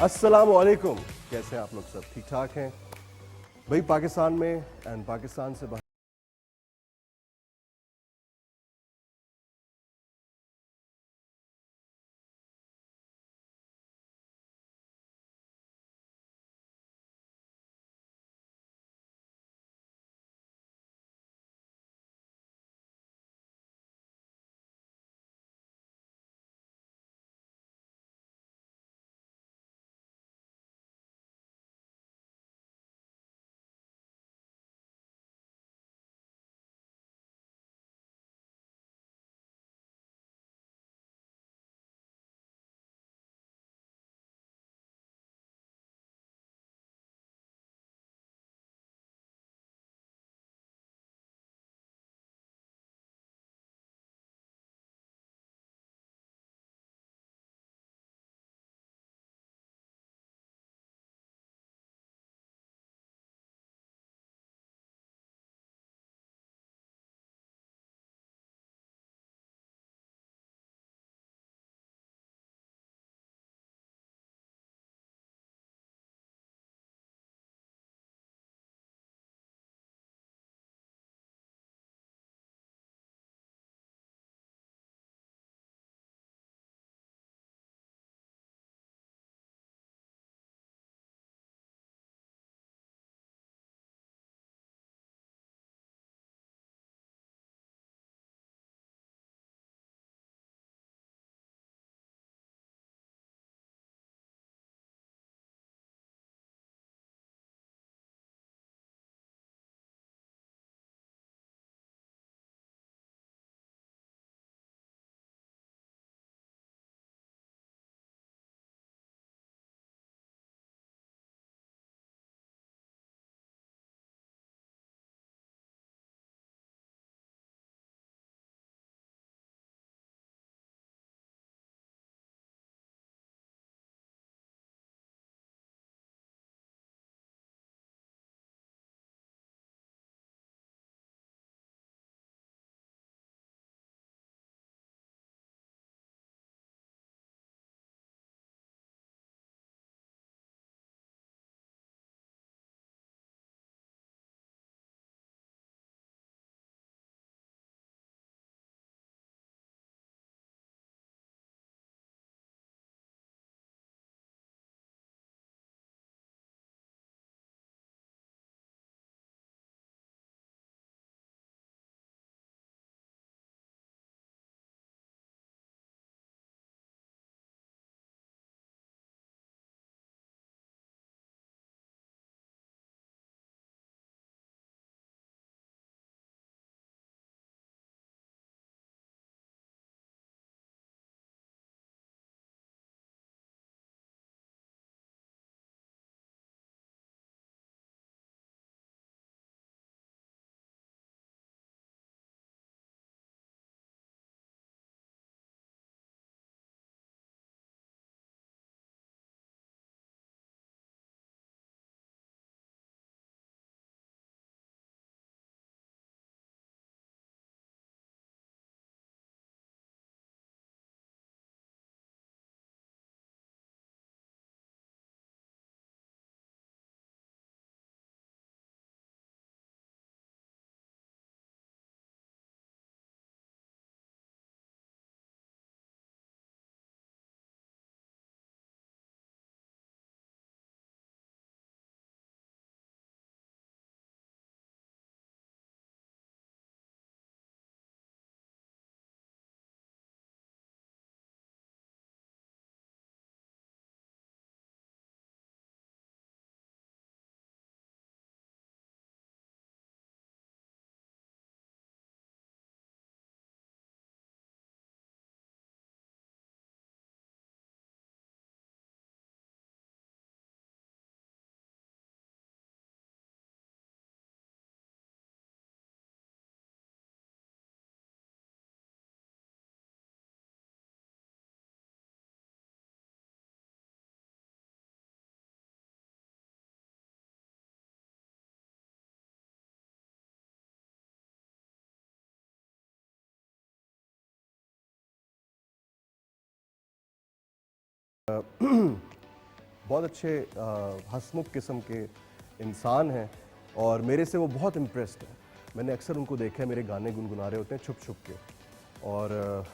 अस्सलाम वालेकुम। कैसे हैं आप लोग? सब ठीक ठाक हैं भाई? पाकिस्तान में एंड पाकिस्तान से बाहर बहुत अच्छे हंसमुख किस्म के इंसान हैं और मेरे से वो बहुत इम्प्रेस्ड हैं। मैंने अक्सर उनको देखा है मेरे गाने गुनगुना रहे होते हैं छुप छुप के, और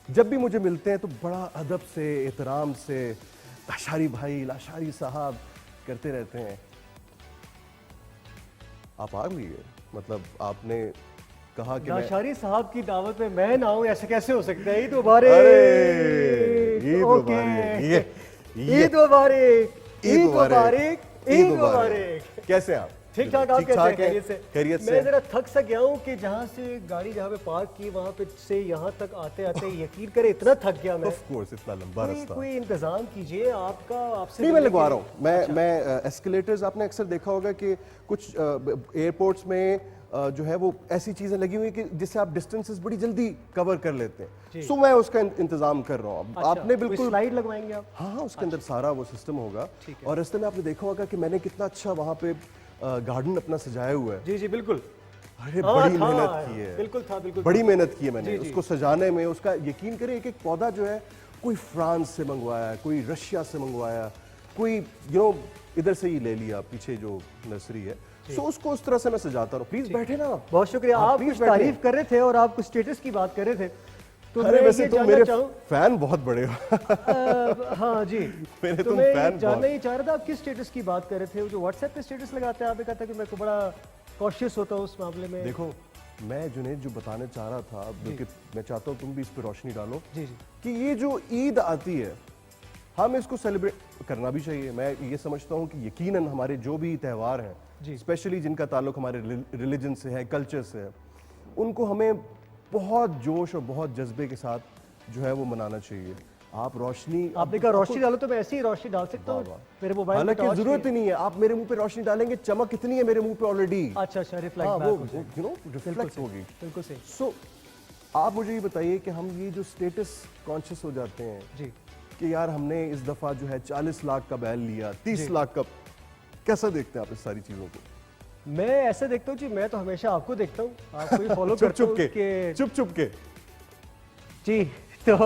जब भी मुझे मिलते हैं तो बड़ा अदब से, एहतराम से लाशारी भाई, लाशारी साहब करते रहते हैं। आप आ गई है, मतलब आपने कहा कि लाशारी साहब की दावत में मैं ना आऊं, ऐसे कैसे हो सकता है? ईद मुबारक, ईद मुबारक, ईद मुबारक, ईद मुबारक, ईद मुबारक। कैसे हैं आप? ठीक ठाक, आप कैसे हैं? खैरियत से? खैरियत से। मैं जरा थक सा गया हूँ कि जहाँ से गाड़ी जहाँ पे पार्क की वहाँ पे से यहाँ तक आते आते यकीन करे इतना थक गया मैं। ऑफ कोर्स, इतना लंबा रास्ता। कोई इंतजाम कीजिए आपका, आपसे नहीं, मैं लगवा रहा हूँ। मैं एस्केलेटर्स आपने अक्सर देखा होगा कि कुछ एयरपोर्ट्स में जो है वो ऐसी चीजें लगी हुई कि जिससे आप डिस्टेंसेस बड़ी जल्दी कवर कर लेते हैं। सो मैं उसका इंतजाम कर रहा हूँ। आपने बिल्कुल स्लाइड लगवाएंगे आप? हाँ, उसके अंदर सारा वो सिस्टम होगा। और रास्ते में आपने देखा होगा कि मैंने कितना अच्छा वहाँ पे गार्डन अपना सजाया हुआ है। जी जी बिल्कुल। अरे बड़ी मेहनत की है, बिल्कुल था, बिल्कुल बड़ी मेहनत की है मैंने उसको सजाने में। उसका यकीन करें, एक एक पौधा जो है कोई फ्रांस से मंगवाया, कोई रशिया से मंगवाया, कोई इधर से ही ले लिया, पीछे जो नर्सरी है। सो उसको उस तरह से मैं सजाता हूँ। प्लीज बैठे ना। बहुत शुक्रिया। आप कुछ तारीफ कर रहे थे और आप कुछ स्टेटस की बात कर रहे थे, तो अरे वैसे तुम मेरे चाहूं, फैन बहुत बड़े हो। हाँ जी, मेरे तो तुम मैं फैन जानना ही चाह रहा था आप किस स्टेटस की बात कर रहे थे। वो जो व्हाट्सएप पे स्टेटस लगाते हैं, आपने कहा था कि मैं को बड़ा कॉशियस होता हूँ उस मामले में। देखो, मैं जुनेद जो बताने चाह रहा था, बल्कि मैं चाहता हूँ तुम भी इस पर रोशनी डालो जी जी, कि ये जो ईद आती है, हम इसको सेलिब्रेट करना भी चाहिए। मैं ये समझता हूँ कि यकीनन हमारे जो भी त्यौहार हैं, स्पेशली जिनका ताल्लुक हमारे रिलीजन से है, कल्चर से है, उनको हमें बहुत जोश और बहुत जज्बे के साथ जो है वो मनाना चाहिए। आप रोशनी, आपने कहा रोशनी डालो, तो मैं ऐसी ही रोशनी डाल सकता हूँ मेरे मोबाइल में? हालांकि जरूरत ही नहीं है, आप मेरे मुंह पे रोशनी डालेंगे, चमक इतनी है मेरे मुंह पे ऑलरेडी। अच्छा अच्छा, रिफ्लेक्ट वो रिफ्लेक्ट होगी। बिल्कुल सही। सो आप मुझे ये बताइए कि हम ये जो स्टेटस कॉन्शियस हो जाते हैं जी कि यार हमने इस दफा जो है 40 लाख का बैल लिया, 30 लाख का, कैसा देखते हैं आप इस सारी चीजों को? मैं ऐसे देखता हूँ जी, मैं तो हमेशा आपको देखता हूँ, आपको ही फॉलो करता हूँ कि चुप चुप के जी। तो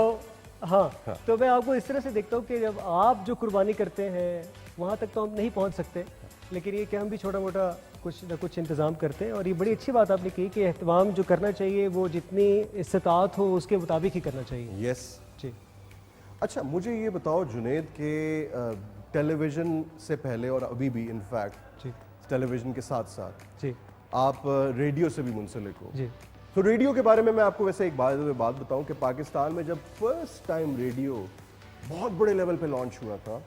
हाँ, तो मैं आपको इस तरह से देखता हूँ कि जब आप जो कुर्बानी करते हैं वहाँ तक तो हम नहीं पहुँच सकते, लेकिन ये कि हम भी छोटा मोटा कुछ ना कुछ इंतज़ाम करते हैं। और ये बड़ी अच्छी बात आपने की कि एहतमाम जो करना चाहिए वो जितनी इस्तात हो उसके मुताबिक ही करना चाहिए। यस जी। अच्छा, मुझे ये बताओ जुनेद के टेलीविज़न से पहले और अभी भी इनफैक्ट जी टेलीविज़न के साथ साथ जी आप रेडियो से भी मुंसलिक हो। जी। तो रेडियो के बारे में मैं आपको वैसे एक बात बताऊं कि पाकिस्तान में जब फर्स्ट टाइम रेडियो बहुत बड़े लेवल पे लॉन्च हुआ था,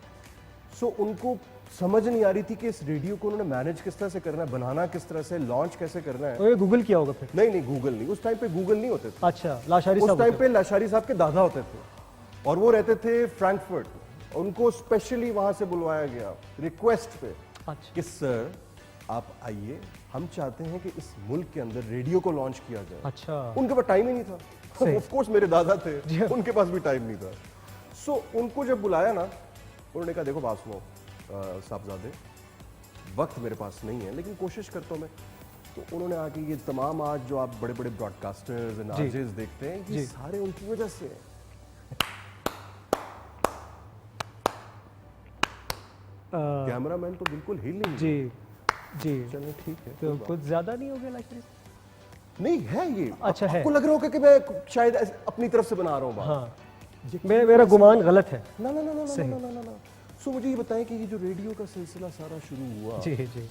सो उनको समझ नहीं आ रही थी कि इस रेडियो को उन्होंने मैनेज किस तरह से करना है, बनाना किस तरह से, लॉन्च कैसे करना है। तो ये गूगल किया होगा फिर? नहीं, गूगल नहीं, उस टाइम पे गूगल नहीं होते थे। अच्छा, लाशारी उस साहब टाइम पे लाशारी साहब के दादा होते थे और वो रहते थे फ्रैंकफर्ट। उनको स्पेशली वहां से बुलवाया गया रिक्वेस्ट पे कि सर आप आइए, हम चाहते हैं कि इस मुल्क के अंदर रेडियो को लॉन्च किया जाए। अच्छा। उनके पास टाइम ही नहीं था। ऑफ कोर्स मेरे दादा थे, उनके पास भी टाइम नहीं था। सो उनको जब बुलाया ना, उन्होंने कहा देखो बात सुनो साहबजादे, वक्त मेरे पास नहीं है लेकिन कोशिश करता हूँ मैं। तो उन्होंने आके ये तमाम आज जो आप बड़े बड़े ब्रॉडकास्टर्स एंड आरजेस देखते हैं, ये सारे उनकी वजह से हैं। कैमरामैन तो बिल्कुल हिल नहीं। जी जी, चलो ठीक है। तो कुछ ज्यादा नहीं हो गया लाशारी? नहीं है ये। अच्छा है। आपको लग रहा होगा कि मैं शायद अपनी तरफ से बना रहा हूँ बात। हाँ, मेरा गुमान गलत है। ना ना ना ना ना ना ना ना। सो मुझे ये बताएं कि ये जो रेडियो का सिलसिला सारा शुरू हुआ, जी जी,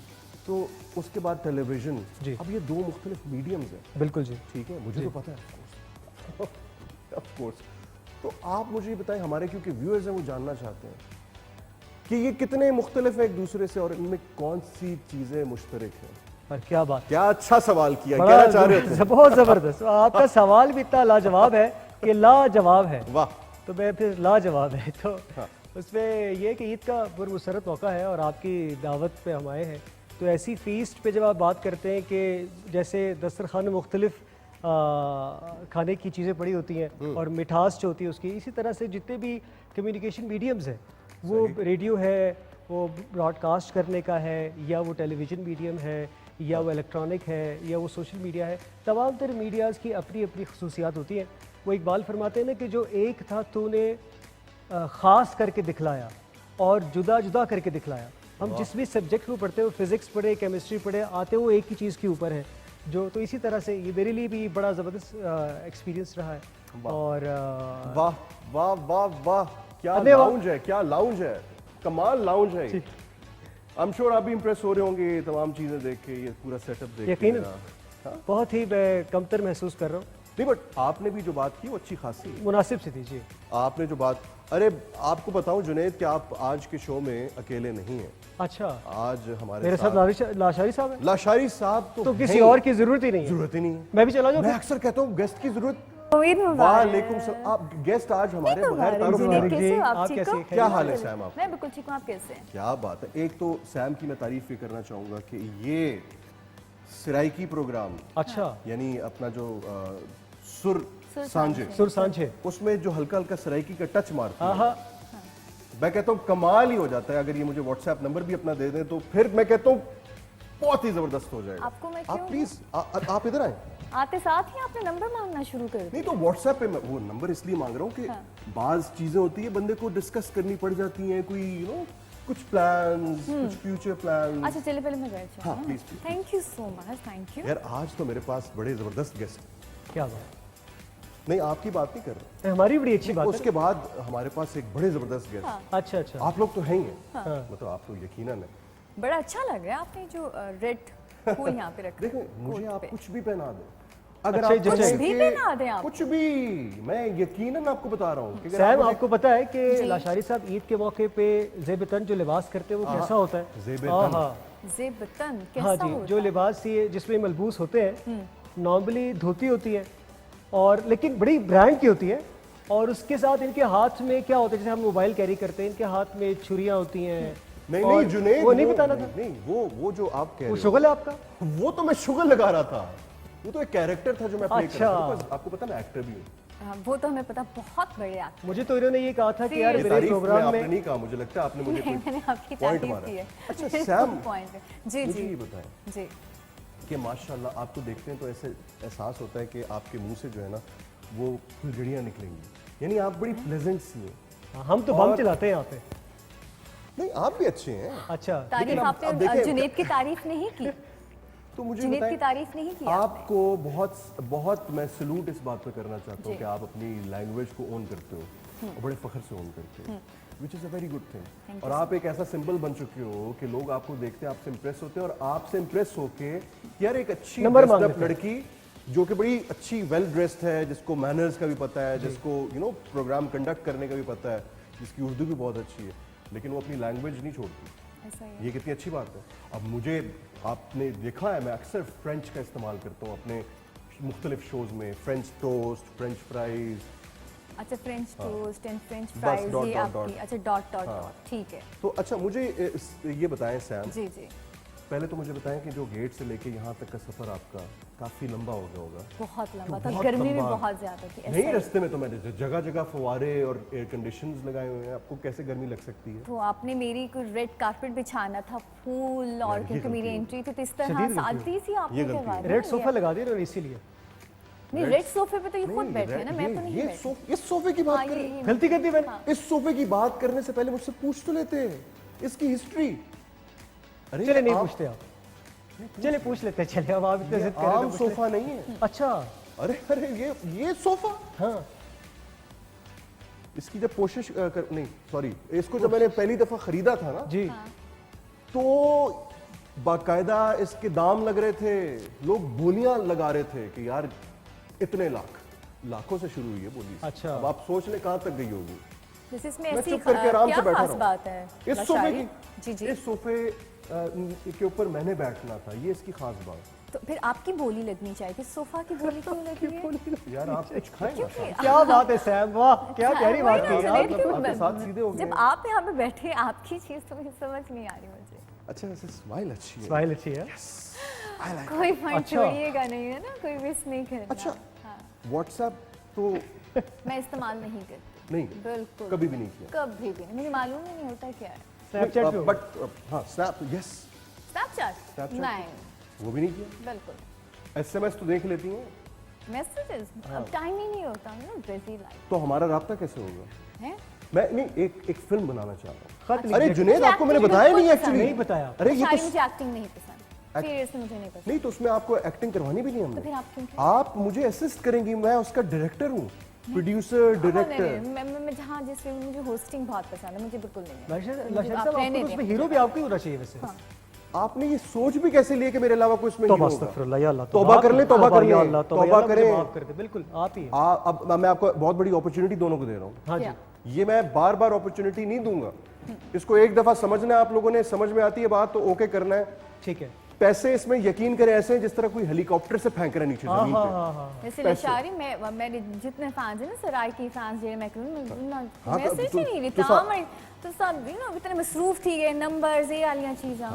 तो उसके बाद टेलीविजन, अब ये दो मुख्तलिफ मीडियम्स हैं। बिल्कुल जी, ठीक है, मुझे तो पता है ऑफ कोर्स। तो आप मुझे ये बताएं, हमारे क्योंकि व्यूअर्स हैं वो जानना चाहते हैं कि ये कितने मुख्तलिफ हैं एक दूसरे से और इनमें कौन सी चीजें मुश्तरक हैं। और क्या बात, क्या अच्छा सवाल किया, क्या चाह रहे थे? बहुत जबरदस्त। आपका सवाल भी इतना लाजवाब है कि लाजवाब है। वाह। तो मैं फिर लाजवाब है तो उसमें यह कि ईद का पुरमसरत मौका है और आपकी दावत पे हम आए हैं। तो ऐसी फीस्ट पे जब आप बात करते हैं कि जैसे दस्तरखान में मुख्तलिफ खाने की चीज़ें पड़ी होती हैं और मिठास जो होती है उसकी, इसी तरह से जितने भी कम्युनिकेशन मीडियम्स हैं, वो रेडियो है, वो ब्रॉडकास्ट करने का है, या वो टेलीविज़न मीडियम है, या वो इलेक्ट्रॉनिक है, या वो सोशल मीडिया है, तमाम तरह मीडियाज़ की अपनी अपनी खसूसियात होती हैं। वो इकबाल फरमाते हैं ना कि जो एक था तूने ख़ास करके दिखलाया और जुदा जुदा करके दिखलाया। हम जिस भी सब्जेक्ट को पढ़ते हो, फिज़िक्स पढ़े, केमिस्ट्री पढ़े, आते वो एक ही चीज़ के ऊपर है। जो तो इसी तरह से ये मेरे लिए भी बड़ा ज़बरदस्त एक्सपीरियंस रहा है। और वाह वाह वाह वाह, क्या धन्यवाद। लाउंज है, क्या लाउंज है, कमाल लाउंज है। आई एम श्योर आप भी इंप्रेस हो रहे होंगे ये तमाम चीजें देख के, ये पूरा सेटअप देख के। यकीनन हाँ? बहुत ही मैं कमतर महसूस कर रहा हूँ। नहीं बट आपने भी जो बात की वो अच्छी खासी है। मुनासिब से दीजिए। आपने जो बात, अरे आपको बताऊं जुनैद कि आप आज के शो में अकेले नहीं हैं। अच्छा, आज हमारे मेरे साथ लाशारी साहब है लाशारी साहब तो किसी हैं। और की जरूरत ही नहीं है। जरूरत ही नहीं है। मैं भी चला जाऊँ? मैं अक्सर कहता हूँ गेस्ट की जरूरत। उम्मीद मुबारक। वालेकुम सलाम। आप गेस्ट आज हमारे बगैर तारुफ जी, नहीं। कैसे हो आप? आप ठीक कैसे हो? हैं? क्या हाल है सैम आप? मैं बिल्कुल ठीक हूँ, आप कैसे हैं? क्या बात है। एक तो सैम की मैं तारीफ ये करना चाहूंगा कि ये सराइकी प्रोग्राम, अच्छा, यानी अपना जो सुर सुर सांझे, सुर सांझे। उसमें जो हल्का हल्का सराइकी का टच मारती हाँ है, हाँ, मैं कहता हूँ कमाल ही हो जाता है। अगर ये मुझे व्हाट्सएप नंबर भी अपना दे दें तो फिर मैं कहता हूँ बहुत ही जबरदस्त हो जाएगा। आपको मैं आप क्यों प्लीज आप इधर आए। आते साथ ही आपने नंबर मांगना शुरू कर दिया। नहीं तो व्हाट्सएप पे मैं वो नंबर इसलिए मांग रहा हूँ कि बाज चीजें होती है बंदे को डिस्कस करनी पड़ जाती हैं, कोई कुछ प्लान्स, कुछ फ्यूचर प्लान्स। अच्छा चलिए पहले मैं बैठ हाँ, जाऊँ। please, please, thank you so much, thank you. यार आज तो मेरे पास बड़े जबरदस्त गेस्ट हैं। क्या बात नहीं आपकी बात नहीं कर रहा, है, हमारी बड़ी अच्छी बात है। उसके बाद हमारे पास एक बड़े जबरदस्त गेस्ट। अच्छा अच्छा, आप लोग तो हैं ही हैं, हाँ। मतलब आप तो यकीनन है। बड़ा अच्छा लग रहा है आपने जो रेड फूल यहाँ पे रखा देखो मुझे कोट आप पे। कुछ भी पहना दें, अगर अच्छा, आप जैसे- कहें कुछ भी कि- पहना दें आप। कुछ भी, मैं यकीनन आपको बता रहा हूँ कि अगर सैम मुझे- आपको पता है कि लाशारी साहब ईद के मौके पे ज़ेब-ए-तन जो लिबास करते हैं वो कैसा होता है? ज़ेब-ए-तन। हाँ ज़ेब-ए-तन हाँ कैसा जी, होता जो है? लिबास ये जिसमें मलबूस होते हैं, नॉर्मली धोती होती है और लेकिन बड़ी ब्रांड की होती है, और उसके साथ इनके हाथ में क्या होता है, जैसे हम मोबाइल कैरी करते हैं, इनके हाथ में छुरियाँ होती हैं। नहीं और नहीं जुनैद, वो नहीं बताना था, नहीं वो जो आप कह वो रहे शुगल है आपका। हो वो तो मैं शुगर लगा रहा था, वो तो एक कैरेक्टर था जो मैं प्ले कर रहा था। अच्छा। बस आपको पता मैं एक्टर भी हूँ। हाँ, वो तो हमें पता, बहुत बड़े एक्टर। मुझे तो इन्होंने ये कहा था कि यार ये मेरे तारीफ प्रोग्राम आपने में नहीं कहा, मुझे लगता है आपने मुझे नहीं, कोई मैंने आपकी पॉइंट तारीफ मारा। की है। अच्छा सैम, पॉइंट है। जी मुझे जी ये बताएं जी। कि माशाल्लाह आप तो देखते हैं तो ऐसे एहसास होता है कि आपके मुंह से जो है ना वो फुलझड़ियाँ निकलेंगी, यानी आप बड़ी प्लेजेंट सी हैं। हाँ, हम तो बम चलाते हैं यहाँ पे। नहीं आप भी अच्छे हैं, अच्छा, तारीफ लेकिन अब आपने देखिए- जुनैद की तारीफ नहीं की। तो मुझे जुनैद की बताएं तारीफ नहीं की आपने। आपको बहुत बहुत मैं सलूट इस बात पे करना चाहता हूँ जी। कि आप अपनी लैंग्वेज को ओन करते हो और बड़े फख्र से ओन करते हो, which is a very good thing. और आप एक ऐसा सिंबल बन चुके हो कि लोग आपको देखते हैं, आपसे इंप्रेस होते हैं, और आपसे इंप्रेस होके कि यार एक अच्छी नंबर dressed मांग up लेते हैं। लड़की जो कि बड़ी अच्छी वेल ड्रेस्ड है, जिसको मैनर्स का भी पता है, जिसको प्रोग्राम कंडक्ट करने का भी पता है, जिसकी उर्दू भी बहुत अच्छी है, लेकिन वो अपनी लैंग्वेज नहीं छोड़ती। ऐसा ही है। ये कितनी अच्छी बात है। अब मुझे आपने देखा है मैं अक्सर फ्रेंच का इस्तेमाल करता हूँ अपने मुख्तलिफ शोज में, फ्रेंच टोस्ट, फ्रेंच फ्राइज। अच्छा, फ्रेंच टोस्ट एंड फ्रेंच बस फ्राइज, dot, ये dot, आपकी। dot। अच्छा, डॉट डॉट डॉट, ठीक है। तो अच्छा मुझे ये बताएं सैम, जी जी, पहले तो मुझे बताएं कि जो गेट से लेके यहाँ तक का सफर आपका काफी लंबा हो गया होगा। बहुत लंबा था, बहुत गर्मी भी लंबा। बहुत ज्यादा थी। ऐसा नहीं, ही। रास्ते में तो मैंने जगह जगह फुवारे और एयर कंडीशंस लगाए हुए हैं, आपको कैसे गर्मी लग सकती है? तो आपने मेरी कोई रेड कारपेट बिछाना था, फूल, और ये क्योंकि मेरी गलती एंट्री थी तो इस तरह शदीद गलती सादगी सी आपने ये गलती करवा है। दी रेड ना सोफा ये। लगा दिया उन्होंने इसीलिए। नहीं, रेड सोफे पे तो ये खुद नहीं, बैठे हैं ना, मैं तो नहीं ये बैठी। इस सोफे की हाँ, बात कर रहे हैं। ये- गलती कर दी मैंने। इस सोफे की बात करने से पहले मुझसे पूछ तो लेते हैं इसकी हिस्ट्री। अरे चले नहीं आप- पूछते आप, चले पूछ लेते हैं, चले अब आप इतने ये जिद कर रहे आम हैं तो पूछ सोफा नहीं है। ले। अच्छा, अरे अरे ये सोफा, हाँ इसकी जब कोशिश नहीं सॉरी, इसको जब मैंने पहली दफा खरीदा था ना जी, तो बाकायदा इसके दाम लग रहे थे, लोग बोलियां लगा रहे थे कि यार इतने लाखों से शुरू हुई है बोली। अच्छा। अब आप सोच लें कहां तक गई होगी। जैसे इसमें मैं ऐसी चुप करके आराम क्या से बैठा खास रहा बात है? इस सोफे लशारी? की, जी जी। इस सोफे के ऊपर मैंने बैठना था, ये इसकी खास बात। तो फिर आपकी बोली लगनी चाहिए थी, सोफा की बोली क्यों लगी है? यार आप कुछ खाएं ना साथ। क्या बात है सैम, वाह क्या प्यारी बात वही की ना, आप। जुनैद क्यों- आपके साथ सीधे हो गए। जब आप यहाँ पे बैठे हैं, आपकी चीज तो मुझे समझ नहीं आ रही मुझे। अच्छा वैसे स्माइल अच्छी है। स्माइल अच्छी है। I like it। कोई पॉइंट अच्छा। छोड़िएगा नहीं है ना, कोई मिस नहीं करना। अच्छा हाँ, व्हाट्सएप तो मैं इस्तेमाल नहीं करती, नहीं, बिल्कुल कभी भी नहीं किया। कभी भी नहीं, मुझे मालूम ही नहीं होता क्या है। स्नैपचैट पे हो। बट हाँ स्नैप यस, स्नैपचैट Snapchat? नहीं, वो भी नहीं किया। बिल्कुल। एसएमएस तो देख लेती हैं, मैसेजेस अब टाइम ही नहीं होता ना, बिजी लाइफ तो हमारा राब्ता कैसे होगा? है। मैं नहीं एक फिल्म बनाना चाह रहा खत हूँ। लिख अरे दिया। जुनेद, आपको मैंने बताया नहीं एक्चुअली। नहीं बताया। अरे ये शायद तो मुझे एक्टिंग नहीं पसंद, सीरियसली मुझे नहीं पसंद। नहीं, तो उसमें आपको एक्टिंग करवानी भी नहीं तो हमने। फिर आप क्यों? आप मुझे असिस्ट करेंगी, मैं उसका डायरेक्टर हूँ, प्रोड्यूसर, डायरेक्टर। मैं जहाँ जैसे मुझे होस्टिंग बहुत पसंद है, मुझे बिल्कुल नहीं है। लाशारी मुझे साहब, आप आपको रहने तो दें। उसमें हीरो भी आपको ही होना चाहिए वैसे। आपने ये सोच भी कैसे लिया कि मेरे अलावा कोई इसमें तौबा हीरो होगा? अस्तगफिरुल्लाह या अल्लाह, तौबा कर ले, तौबा कर ले, या अल्लाह, तौबा या अल्लाह, मुझे करें। माफ कर दे, बिल्कुल आप ही हैं। अब मैं आपको बहुत बड़ी अपॉर्चुनिटी दोनों को दे रहा हूँ। हाँ जी, क्या? ये मैं बार बार अपॉर्चुनिटी नहीं दूंगा। इसको एक दफा समझना है आप लोगों ने, समझ में आती है बात तो ओके करना है। ठीक है। पैसे इसमें यकीन करें ऐसे हैं जिस तरह कोई हेलीकॉप्टर से फेंक रहा है नीचे जमीन पे। जैसे लशारी में मेरे जितने फैंस हैं ना, सराय की फैंस जो मैं हाँ, मैसेज तो- ही नहीं तो देता मैं तो सब यू नो इतने मसरूफ थी गए नंबर्स ये वाली चीज़ें।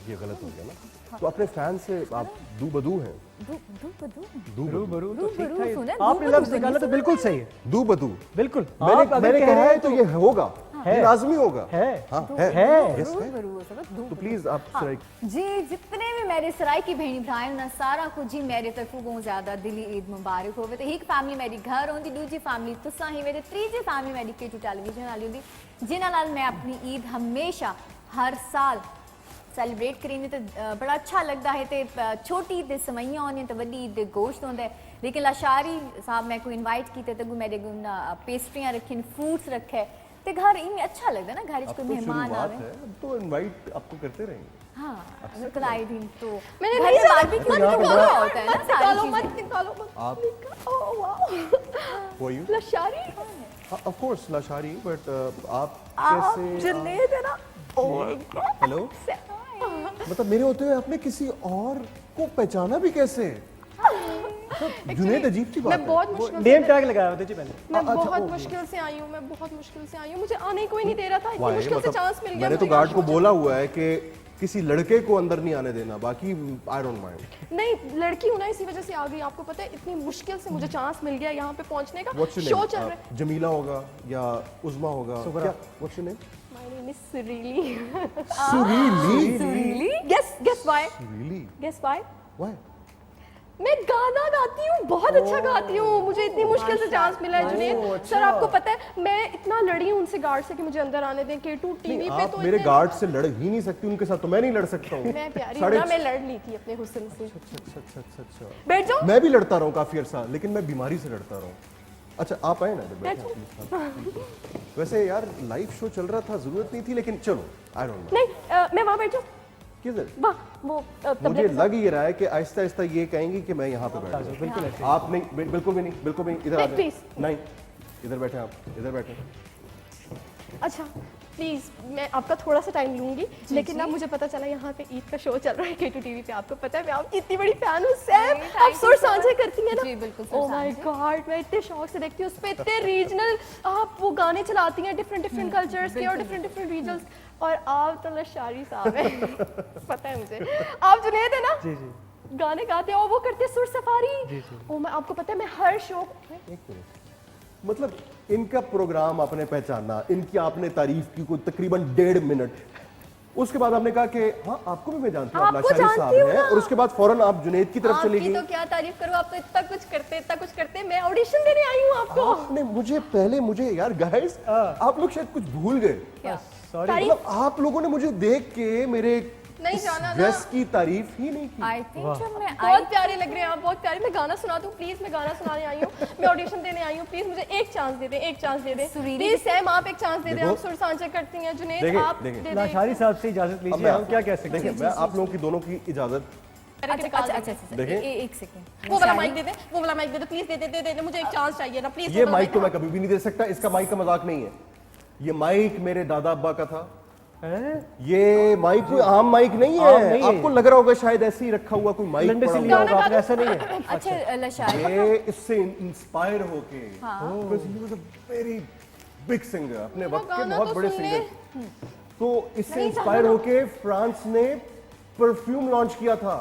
ये गलत हो गया ना। तो अपने फैन से आप दू बदू हैं। दू दू बदू रू बरू तो रू ठीक बरू था सुना, ये। रू आपने बरू लफ्ज निकाला तो बिल्कुल सही है, दू बदू बिल्कुल। मैंने आप अगर मैंने कह कहा है हैं तो ये होगा, है। ये लाजमी होगा। है। हाँ, दू है। है। Yes, रू है। बरू सब दू तो प्लीज आप सराय जी जितने भी मेरे सराय की भेणी भ्राएं ना सारा कुछ जी मेरे तरफों बहुत ज्यादा दिली ईद मुबारक होवे। तो एक फैमिली मेरी घर होंदी, दूजी फैमिली तुसा ही मेरे, तीजी फैमिली मेरी केटू टेलीविजन वाली होंदी, जिन्हां नाल मैं अपनी ईद हमेशा हर साल सैलीब्रेट करेंगे। तो बड़ा अच्छा लगता है। तो छोटी ईद दे समैयां होंदियां तो वड्डी ईद दे गोश्त होंदा है। लेकिन लाशारी साहब मैं को इनवाइट कीते तो मेरे पेस्ट्रियां रखी, फ्रूट्स रखे ते घर इनमें अच्छा लगता है ना, घर अब कोई तो मेहमान शुरुआत आवे। है, अब तो इनवाइट आपको करते रहेंगे। हाँ कल आए दिन तो मैंने घर नहीं में जाना, बारबेक्यू मत तो निकालो, बहुत होता है ना मत सारी निकालो, चीजें। मत निकालो, मत आप निकालो। Oh wow, Who are you? Lashari of course Lashari, but आप आप कैसे जुनेद है ना। ओह माय गॉड, हेलो, मतलब मेरे होते हुए आपने किसी और को पहचाना भी कैसे? जुनेद अजीब सी बात मैं है। बहुत मुश्किल नेम से टैग लगाया होता जी पहले। मैं अच्छा, बहुत ओके। मुश्किल से आई हूँ, मैं बहुत मुश्किल से आई हूँ, मुझे आने कोई नहीं दे रहा था, इतनी Why? मुश्किल से मतलब चांस मिल गया। मैंने तो मुझे गार्ड को यहाँ बोला हुआ है कि किसी लड़के को अंदर नहीं आने देना, बाकी आई डोंट माइंड। नहीं, लड़की हूँ ना, इसी वजह से आ गई। आपको पता है इतनी मुश्किल से मुझे चांस मिल गया यहाँ पे पहुँचने का। व्हाट्स योर शो चल रहा है। नेम? जमीला होगा या उज़मा होगा? क्या what's your name? My name is Surili. Surili. Guess why? Surili guess why? Why? मैं गाना गाती हूँ, बहुत अच्छा गाती हूँ। मुझे इतनी मुश्किल से चांस मिला है जुनेद। सर आपको पता है मैं इतना लड़ी हूँ उनसे गार्ड से कि मुझे अंदर आने दें। K2 टीवी पे आप तो मेरे इतने- गार्ड से लड़ ही नहीं सकती, उनके साथ तो मैं नहीं लड़ सकता हूँ। मैं प्यारी साढ़े हूँ ना, मैं लड़ ली थी अपने हुस्न से। अच्छा। बैठ जाओ। मैं भी लड़ता रहा हूँ काफी अरसा, लेकिन मैं बीमारी से लड़ता रहा हूँ। अच्छा आप आए ना इधर बैठे बैठो। please। वैसे यार लाइव शो चल रहा था, जरूरत नहीं थी, लेकिन चलो आई डोंट नो नहीं मैं वहाँ बैठ जाऊँ। किधर। वाह वो मुझे तबीयत लग ही रहा है कि आहिस्ता आहिस्ता ये कहेंगी कि मैं यहाँ पे बैठ जाऊँ। बिल्कुल ऐसे। आप नहीं, बिल्कुल भी नहीं, बिल्कुल भी नहीं, इधर आ नहीं, जाओ। please। नहीं, इधर बैठे आप, इधर बैठे। अच्छा प्लीज मैं आपका थोड़ा सा टाइम लूंगी, लेकिन ना मुझे पता चला यहाँ पे ईद का शो चल रहा है K2 टीवी पे। आपको पता है मैं आपकी इतनी बड़ी फैन हूँ सैम। नहीं, आप thank सुर you so सांझे much। करती हैं ना? जी, बिल्कुल, सुर ओह माय सांझे। गॉड, मैं इतने शौक से देखती हूँ। उस पे इतने रीजनल आप वो गाने चलाती हैं, डिफरेंट कल्चर्स के और डिफरेंट रीजन्स। और आप तो लशारी साहब हैं। पता है मुझे। आप जुनेद है ना? जी जी। गाने गाते हैं और वो करते हैं सुर सफारी। जी, जी। ओह मैं आपको पता है मैं हर शो एक मिनट, मतलब इनका प्रोग्राम आपने पहचाना, इनकी आपने तारीफ की कोई तकरीबन 1.5 मिनट, उसके बाद आपने कहा कि हाँ आपको भी मैं जानती हूँ, आप आपको लाशारी साहब जानती हूँ हैं, ना। और उसके बाद फौरन आप जुनेद की तरफ चली आपकी गई। तो क्या तारीफ करूँ, आप तो इतना कुछ करते। मैं ऑडिशन देने आई हूँ आपको। आपने मुझे यार गाइस, आप लोग शायद कुछ भूल गए। सॉरी। तारीफ- मतलब आप लोगों ने मुझे देख के मेरे नहीं इस जाना ना। ड्रेस की तारीफ ही नहीं की। आई थिंक जब मैं बहुत प्यारे लग रहे हैं आप, बहुत प्यारे। मैं गाना सुना दूं प्लीज? मैं गाना सुनाने आई हूँ, मैं ऑडिशन देने आई हूँ। प्लीज मुझे एक चांस दे दें, एक चांस दे दें सुरीली प्लीज। सैम आप एक चांस दे दें, देखो। आप सुर सांझे करती हैं। जुनेद देखिए, आप देखिए। दे दें। लाशारी साहब से इजाजत अब लीजिए, मैं हम क्या कह सकते देखिए, हैं। मैं आप लोगों की दोनों की इजाजत। अच्छा देखें। एक सेकंड वो वाला माइक दे दें, वो वाला माइक दे दे प्लीज। दे दे मुझे एक चांस चाहिए ना प्लीज। ये माइक तो मैं कभी भी नहीं दे सकता, इसका माइक का मजाक नहीं है। ये माइक मेरे दादा अब्बा का था। हैं? ये माइक कोई आम माइक नहीं आम है। नहीं है। आपको लग रहा होगा शायद ऐसे ही रखा हुआ कोई माइक लंडे पड़ा से हुआ लिया है। होगा आपने, ऐसा नहीं है। अच्छा लशारी ये इससे इंस्पायर होके, because he was a very big singer, अपने वक्त के गाना बहुत तो बड़े सुन ले। सिंगर। तो इससे इंस्पायर होके फ्रांस ने परफ्यूम लॉन्च किया था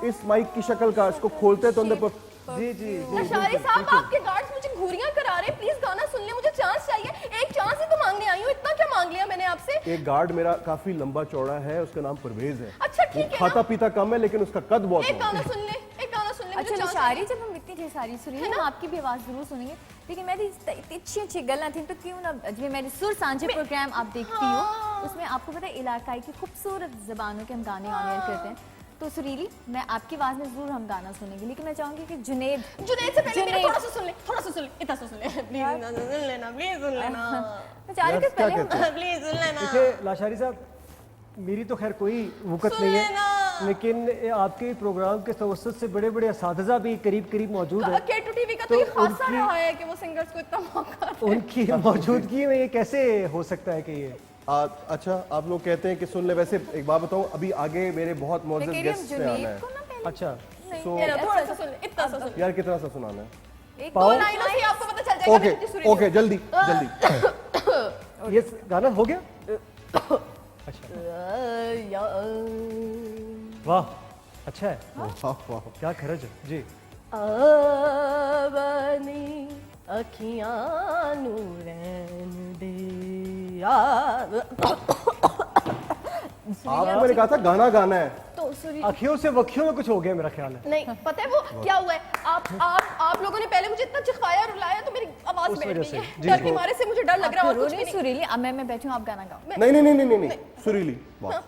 इस माइक की शक्ल का। इसको खोलते हैं तो अंदर जी जी जी। लशारी साहब आपके गार्ड्स मुझे घूरियां करा रहे हैं। प्लीज गाना सुन ले, मुझे चांस चाहिए। एक चांस ही तो मांगने आई हूँ, इतना क्या मांग लिया मैंने आपसे? एक गार्ड मेरा काफी लंबा चौड़ा है, उसका नाम परवेज है। अच्छा ठीक वो है ना। खाता पीता कम है, लेकिन उसका कद बहुत एक है। गाना सुन ले, एक गाना सुन ले, मुझे अच्छा चांस लशारी जब हम इतनी ढेर सारी सुनिए, हम आपकी भी आवाज जरूर सुनेंगे, लेकिन मेरी इतनी अच्छी गल्ला थी तो क्यों ना जिਵੇਂ मेरी सुर सांझे प्रोग्राम आप देखती हो उसमें आपको पता है इलाकाई की खूबसूरत ज़बानों के हम गाने ऑन एयर करते हैं तो सुरीली मैं आपकी आवाज़ में ज़रूर हम गाना सुनेंगे लेकिन मैं चाहूँगी कि जुनेद जुनेद से पहले मेरा थोड़ा सा सुन ले इतना सा सुन ले प्लीज सुन लेना मैं चाह रही थी क्या पहले कहते हैं? प्लीज सुन लेना देखिए लाशारी साहब मेरी तो खैर कोई वक़्त सुन नहीं लेना। है लेकिन आपके प्रोग्राम के तवस्सुत से बड़े बड़े असातिज़ा भी करीब करीब मौजूद हैं केटू टीवी का तो तो ये खासा उनकी- रहा है कि वो सिंगर्स को इतना मौका उनकी मौजूदगी में ये कैसे हो सकता है कि ये अच्छा आप लोग कहते हैं कि सुन ले। वैसे एक बात बताऊं, अभी आगे मेरे बहुत मैं मौजूद कह रही हूँ गेस्ट ने आना जुनेद है। को ना पहले अच्छा So- ये ना, थोड़ा सा सुन ले इतना सा सुन ले यार कितना सा सुनाना है? एक पाओ। दो लाइनों से आपको पता चल जाएगा ओके मैं कितनी सुरीली ओके जल्दी जल्दी। ये गाना हो गया अच्छा वाह अच्छा है वाह वाह। क्या खरज है जी आवानी अखियां नू रहन दे आप मैंने कहा था गाना गाना है। तो सुरी अखियों से वखियों में कुछ हो गया मेरा ख्याल है नहीं पता है वो क्या हुआ है आप लोगों ने पहले मुझे इतना चिल्लाया और रुलाया तो मेरी आवाज उस बैठ वजह गई से, है जी, डर के वो- मारे से मुझे डर लग रहा है और कुछ भी नहीं सुरीली अब मैं बैठी हूँ आप गाना गाओ नहीं नहीं नहीं नहीं नहीं सुरीली वाह।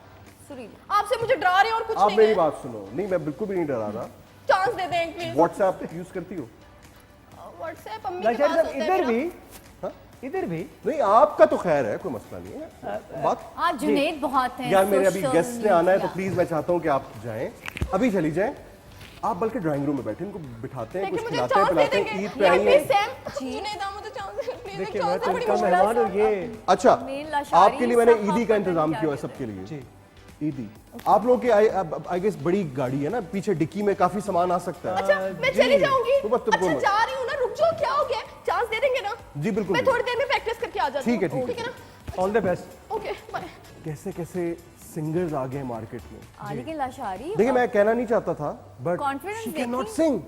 सुरीली आपसे मुझे डरा रहे हैं और कुछ आप नहीं मेरी है बात सुनो। नहीं मैं बिल्कुल भी नहीं डरा रहा। चांस दे दें प्लीज व्हाट्सएप यूज करती हो? व्हाट्सएप मम्मी के लाशारी पास साहब होता है इधर मेरा। भी हाँ? इधर भी नहीं आपका तो खैर है, कोई मसला नहीं है। बात हाँ जुनेद बहुत हैं यार मेरे अभी social गेस्ट ने आना है तो media। प्लीज मैं चाहता हूँ कि आप जाएं, अभी चली जाएं। आप बल्कि ड्राइंग रूम में बैठे इनको बिठाते हैं, लेकिन कुछ मुझे खिलाते हैं चांस दे पिलाते हैं। देंगे ईद पे आई प्लीज है। सैम जुनेद मुझे चांस दे प्लीज देखिए चांस मैं दे तो बड़ी इनका मुश्किल मेहमान हूँ ये अच्छा मेन लाशारी आपके लिए मैंने सब ईदी का पता इंतजाम नहीं किया है क्या सबके लिए। जी ईदी आप लोग के आई गेस बड़ी गाड़ी है ना, पीछे डिक्की में काफी सामान आ सकता है। अच्छा मैं चली जाऊंगी तो बस तुमको अच्छा मत- जा रही हूँ ना रुक जाओ क्या हो गया चांस दे देंगे ना जी बिल्कुल मैं थोड़ी देर में प्रैक्टिस करके आ जाती हूँ ठीक है, ठीक है। ना all the best okay bye कैसे कैसे सिंगर्स आ गए मार्केट में। लेकिन लाशारी देखिए मैं कहना नहीं चाहता था but Confidence she can not देखी। Sing,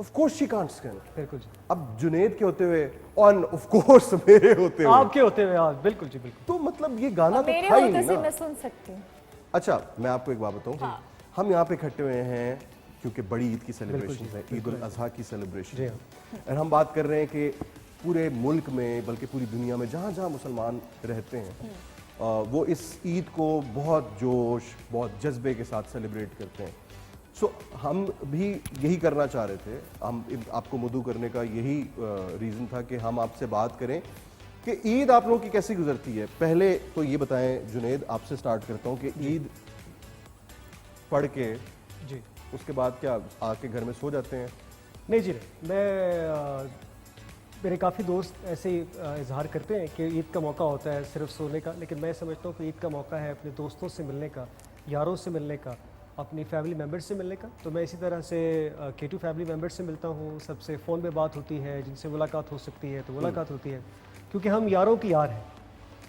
of course she can't sing. बिल्कुल जी अब जुनेद के होते हुए और ऑफ कोर्स मेरे होते हुए आपके होते हुए आज बिल्कुल जी बिल्कुल तो मतलब ये गाना तो मेरे था ही होते नहीं से ना। मैं सुन सकती हूँ अच्छा मैं आपको एक बात बताऊं, हम यहाँ पे इकट्ठे हुए हैं क्योंकि बड़ी ईद की सेलिब्रेशन है, ईद उल अजहा की सेलिब्रेशन जी है। हाँ। और हम बात कर रहे हैं कि पूरे मुल्क में बल्कि पूरी दुनिया में जहाँ जहाँ मुसलमान रहते हैं वो इस ईद को बहुत जोश बहुत जज्बे के साथ सेलिब्रेट करते हैं। सो हम भी यही करना चाह रहे थे, हम आपको मदऊ करने का यही रीज़न था कि हम आपसे बात करें कि ईद आप लोगों की कैसी गुजरती है। पहले तो ये बताएं जुनेद, आपसे स्टार्ट करता हूँ कि ईद पढ़ के जी उसके बाद क्या आके घर में सो जाते हैं? नहीं जी नहीं मैं मेरे काफ़ी दोस्त ऐसे ही इजहार करते हैं कि ईद का मौका होता है सिर्फ सोने का, लेकिन मैं समझता हूँ कि ईद का मौका है अपने दोस्तों से मिलने का, यारों से मिलने का, अपनी फैमिली मेम्बर्स से मिलने का। तो मैं इसी तरह से K2 फैमिली मेम्बर्स से मिलता हूँ, सबसे फ़ोन पे बात होती है, जिनसे मुलाकात हो सकती है तो मुलाकात होती है, क्योंकि हम यारों की यार हैं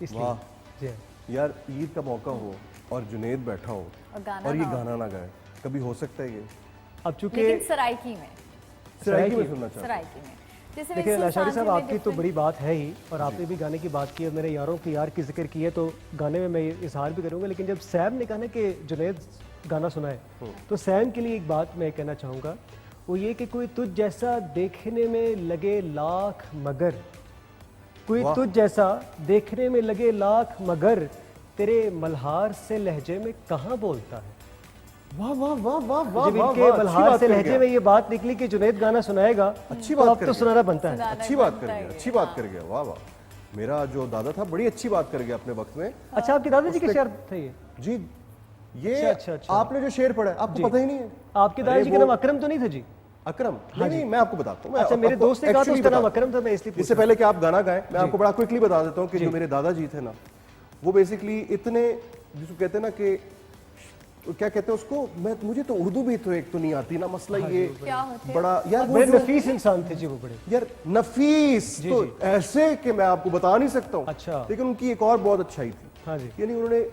इसलिए। वाह। जी हाँ। यार ईद का मौका हो और जुनेद बैठा हो गाना और ये ना हो। गाना ना गाए, कभी हो सकता है ये? अब चूँकि लेकिन सराइकी में सराइकी में सुनना चाहता हूं। सराइकी में जैसे देखिए मैं लाशारी साहब सुल्तान में आपकी तो different- बड़ी बात है ही, और आपने भी गाने की बात की और मेरे यारों की यार की जिक्र की है, तो गाने में मैं ये इजहार भी करूंगा। लेकिन जब सैम ने कहा ना कि जुनेद गाना सुनाए, तो सैम के लिए एक बात मैं कहना चाहूँगा, वो ये कि कोई तुझ जैसा देखने में लगे लाख मगर, कोई वाह। तुझ जैसा देखने में लगे लाख मगर, तेरे मल्हार से लहजे में कहाँ बोलता है। वाह वाह वाह वाह वाह जब वाह इनके वाह, अच्छी मल्हार बात से कर लहजे गया। में ये बात निकली कि जुनेद गाना सुनाएगा, अच्छी तो बात अब कर तो गया। सुनाना बनता है। सुनाना अच्छी बात कर बनता गया, है, अच्छी बात कर गया। वाह वाह, मेरा जो दादा था बड़ी अच्छी बात कर गया अपने वक्त में। अच्छा आपके दादाजी के शेर थे ये? जी ये अच्छा, अच्छा। आपने जो शेर पढ़ा है आपको पता ही नहीं है? आपके दादाजी का नाम अकरम तो नहीं था जी? अकरम? नहीं मैं आपको बताता हूँ। मैं अच्छा मेरे आपको दोस्त ने कहा था actually उसका नाम बताता हूँ। अकरम था, मैं इसलिए पूछ इससे रहा पहले कि आप गाना गाएं मैं आपको बड़ा क्विकली बता देता हूँ कि जो मेरे दादाजी थे ना, वो बेसिकली इतने जिसको कहते हैं ना कि क्या कहते हैं उसको, मैं मुझे तो उर्दू भी तो एक तो नहीं आती ना, मसला ये क्या होते हैं? बड़ा यार हूँ। वो बड़े जो- नफीस इंसान थे जी वो बड़े। यार नफीस जी, तो जी। ऐसे कि मैं आपको बता नहीं सकता हूँ। अच्छा। लेकिन उनकी एक और बहुत अच्छाई थी, हाँ जी यानी उन्होंने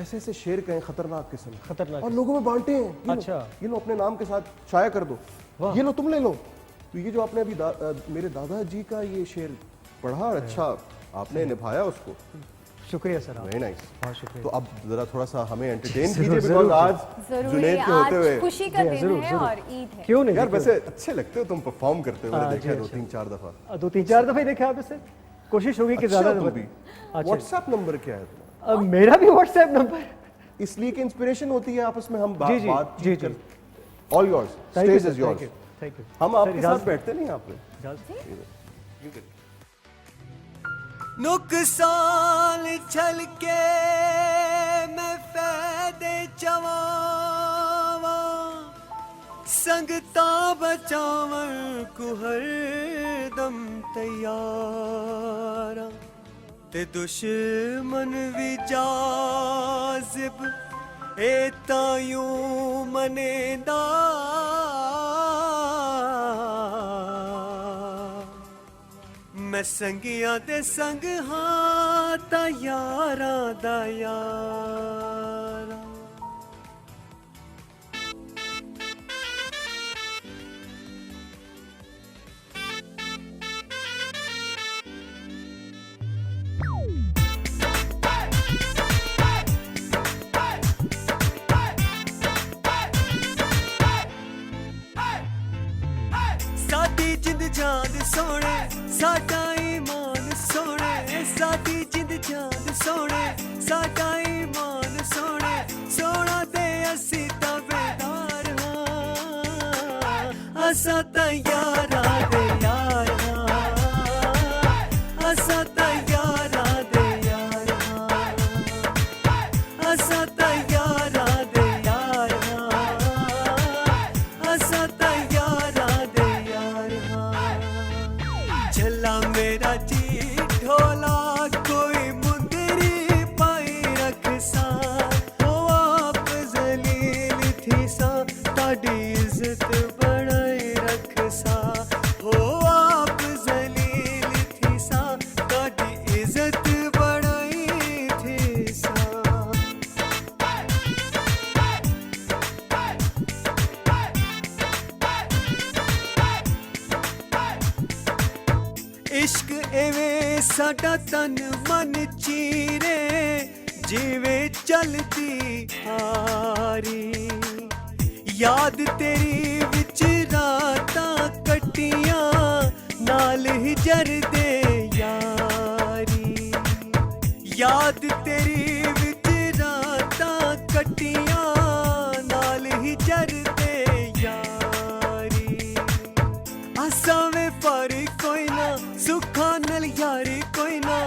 ऐसे ऐसे शेर कहे खतरनाक किस्म, खतरनाक और लोगों में बांटे हैं। ये लो, अच्छा। ये लो अपने नाम के साथ शाया कर दो, वाह। ये लो तुम ले लो। तो ये जो आपने अभी मेरे दादाजी का ये शेर पढ़ा और अच्छा आपने निभाया उसको, शुक्रिया सर आप वेरी नाइस। बहुत शुक्रिया। तो अब जरा थोड़ा सा हमें एंटरटेन जरूर, कीजिए, जरूर, बिकॉज आज जरूरी जुनैद है, के होते हुए आज खुशी का जी, दिन जरूर, है जरूर। और ईद है। क्यों नहीं यार क्यों वैसे अच्छे लगते हो तुम परफॉर्म करते हुए, हाँ, मैंने जी, देखा है अच्छा। 2-3-4 दफा। नहीं? 2-3-4 दफे देखा आप इससे, कोशिश होगी कि ज़्यादा तुम भी। अच्छा व्हाट्सएप नंबर क्या है तुम्हारा? मेरा भी व्हाट्सएप नंबर। इसलिए कि इंस्पिरेशन होती है आपस में, हम जी, जी, बात जी, जी। All yours, thank you stage sir, is yours. Thank you. हम सर, आपके इजाज़त- साथ बैठते नहीं यहाँ पे। नुकसान छल के मैं फैदे चवावा संगता बचावन को हर दम तैयारा ते दुश्मन भी जाजिब ए तायूं मनेदा मैं संगिया दे संग हां ता यारा दा यारा। साडी जिंद जान सोने साडा ईमान सोने, साडी जिंद जान सोने साडा ईमान सोने, सोना ते असी ताबेदार हां, असा ता यारा दे यार हां, असा ता यारा दे यार हां, असा ता यारा दे यार हां, असा ता यारा दे यार हां। झला मेरा जी ढोला कोई मुंदरी पाई रख सा, ओ आप जलील थी सा ताड़ी इज्जत बढ़ाई रख सा, हो आप जलील थी सा ताड़ी इज्जत बढ़ाई थी सा। इश्क एवें साडा तन मन चीरे जिवें चलती हारी, याद तेरी विच रातां कट्टियां नाल ही जरदे यारी, याद तेरी विच रातां कट्टियां नाल ही जरदे यारी। आसा वे पर कोई ना सुखा नल यारी कोई ना,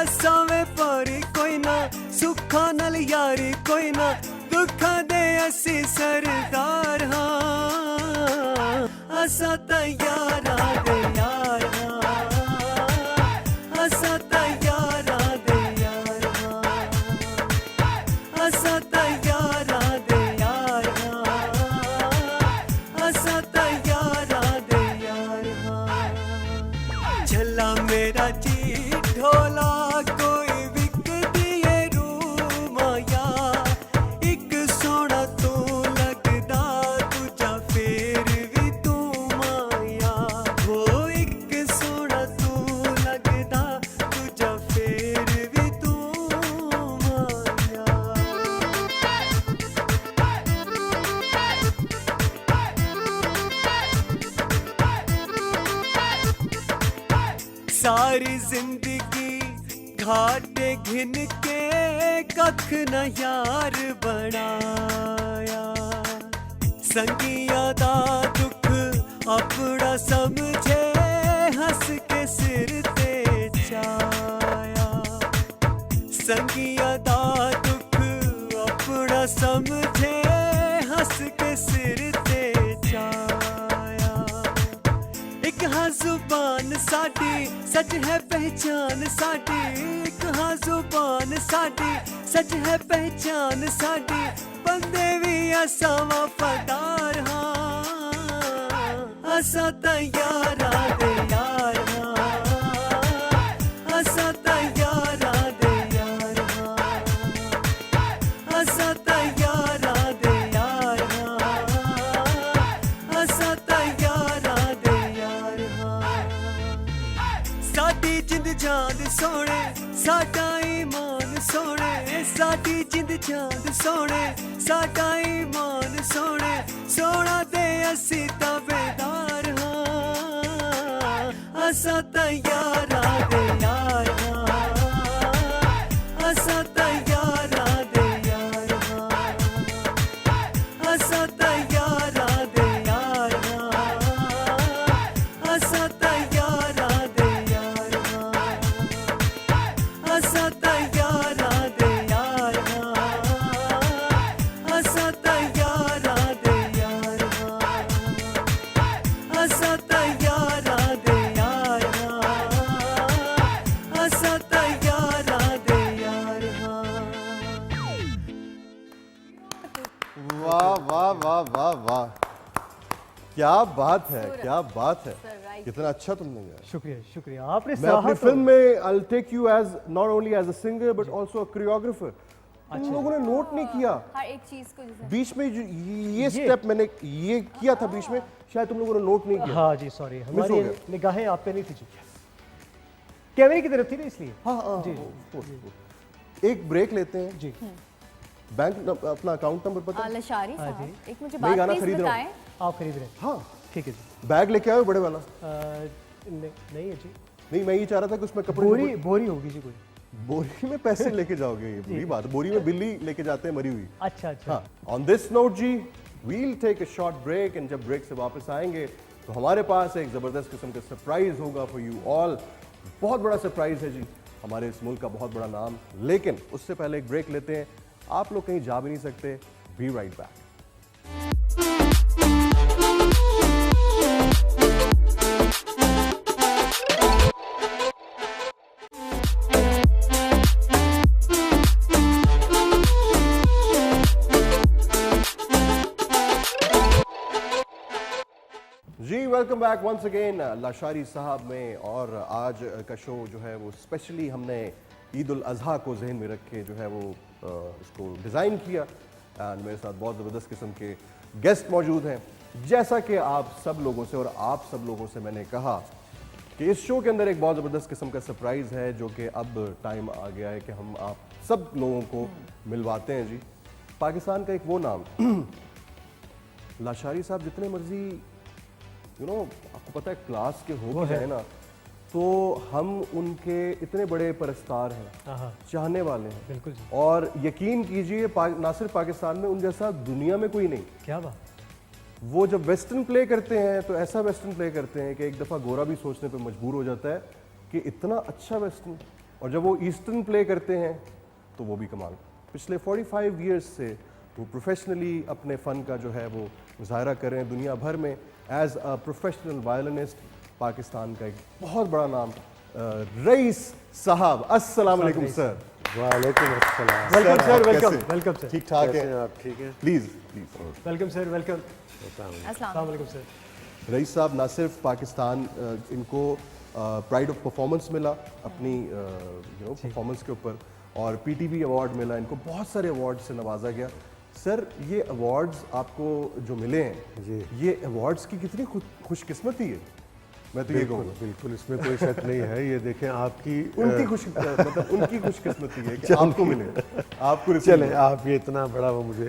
आसा वे पर कोई ना सुखा नल यारी कोई ना, दुखा दे असी सरदार हां, असा ता यारा दे यार हां, असा ता यारा दे यार हां, असा ता यारा दे यार हां, असा ता यारा दे यार हां। झला मेरा जी ढोला कोई विकदी ए रू माया, एक सोना तू लगदा दूजा फेर भी तू माया, हो एक सोना तू लगदा दूजा फेर भी तू माया। सारी जिंदगी घाटे घिन के कख न यार बनाया, संगिया दा दुख अपना समझे हंस के सिर ते चाया, संगिया दा दुख अपना समझे हंस के सिर ते चाया। एक हाँ जुबान साडी सच है पहचान साडी, एक हाँ जुबान साडी सच है पहचान साडी, बंदे भी असा वफादार हाँ, असा ता यारा दे यार हां, असा ता यारा दे यार हां, असा ता यारा दे यार हां, असा ता यारा दे यार हां। साडी जिंद जान सोने साडा ईमान चांद चांद सोने साडा ईमान सोने सोना दे असी ताबेदार हां असा तैयारा दे यार हां असा तैयारा दे यार हां असा तैयारा दे यार हां असा तैयारा दे यार हां असा तैयारा दे यार हां असा तैयारा दे यार हां असा तैयारा दे यार हां असा तैयारा दे यार हां वाह वाह वाह वाह वाह, क्या बात है, क्या बात है, right. कितना अच्छा तुमने गाया। शुक्रिया शुक्रिया आपने मैं अपनी साहा तो- फिल्म में I will take you as not only as a singer but also a choreographer. तुम लोगों ने नोट नहीं किया हर एक चीज को जैसे बीच में जो ये स्टेप मैंने ये किया था बीच में, शायद तुम लोगों ने नोट नहीं किया। हाँ जी सॉरी हो हमारी गया। निगाहें आप पे नहीं थी जी कैमरे की तरफ थी ना इसलिए हाँ हाँ जी, जी। एक ब्रेक लेते हैं जी बैंक अपना अकाउंट नंबर पता है? लशारी हाँ साहब जी। एक मुझे मैं बात गाना प्लीज खरीद रहा हूँ। बताएं आप खरीद रहे हैं हाँ, ठीक है जी बैग लेके आए बड़े वाला। नहीं है जी नहीं, मैं ये चाह रहा था कि उसमें कपड़े बोरी बोरी होगी जी कोई बोरी में पैसे लेके जाओगे, ये बुरी बात है। बोरी में बिल्ली लेके जाते हैं मरी हुई। अच्छा अच्छा हाँ, ऑन दिस नोट जी we'll take a short break and जब ब्रेक से वापस आएंगे तो हमारे पास एक जबरदस्त किस्म का सरप्राइज होगा फॉर यू ऑल। बहुत बड़ा सरप्राइज है जी, हमारे इस मुल्क का बहुत बड़ा नाम। लेकिन उससे पहले एक ब्रेक लेते हैं, आप लोग कहीं जा भी नहीं सकते। Be right back. जी welcome back once again Lashari साहब में। और आज का शो जो है वो स्पेशली हमने ईद उल अजहा को जहन में रख के जो है वो इसको डिज़ाइन किया। एंड मेरे साथ बहुत ज़बरदस्त किस्म के गेस्ट मौजूद हैं। जैसा कि आप सब लोगों से और आप सब लोगों से मैंने कहा कि इस शो के अंदर एक बहुत ज़बरदस्त किस्म का सरप्राइज़ है जो कि अब टाइम आ गया है कि हम आप सब लोगों को मिलवाते हैं जी। पाकिस्तान का एक वो नाम लाशारी साहब जितने मर्जी आपको पता है क्लास के हो भी जाए ना तो हम उनके इतने बड़े परस्तार हैं, हाँ चाहने वाले हैं बिल्कुल जी और यकीन कीजिए ना सिर्फ पाकिस्तान में, उन जैसा दुनिया में कोई नहीं। क्या बात वो जब वेस्टर्न प्ले करते हैं तो ऐसा वेस्टर्न प्ले करते हैं कि एक दफ़ा गोरा भी सोचने पे मजबूर हो जाता है कि इतना अच्छा वेस्टर्न। और जब वो ईस्टर्न प्ले करते हैं तो वो भी कमाल। पिछले 45 ईयर्स से वो प्रोफेशनली अपने फ़न का जो है वो मुजाहरा कर रहे हैं दुनिया भर में as a professional violinist. Pakistan का एक बहुत बड़ा नाम रईस साहब, अस्सलाम वालेकुम सर। वालेकुम अस्सलाम। वेलकम सर, सर आप वेलकम कैसे? वेलकम सर ठीक ठाक कैसे है? हैं आप? ठीक है। Please please. Welcome sir welcome अस्सलाम अस्सलाम वालेकुम सर। रईस साहब ना सिर्फ पाकिस्तान इनको प्राइड ऑफ परफॉर्मेंस मिला अपनी परफॉर्मेंस के ऊपर और पीटीवी अवार्ड मिला, इनको बहुत सारे अवार्ड से नवाजा गया। सर ये अवार्ड्स आपको जो मिले हैं जी। ये अवार्ड्स की कितनी खुशकिस्मती है, मैं तो ये बिल्कुल कहूँगा। बिल्कुल, इसमें कोई शक नहीं है। ये देखें आपकी उनकी मतलब उनकी खुशकिस्मती है कि आपको मिले, आपको receive चले हुए। आप ये इतना बड़ा वो मुझे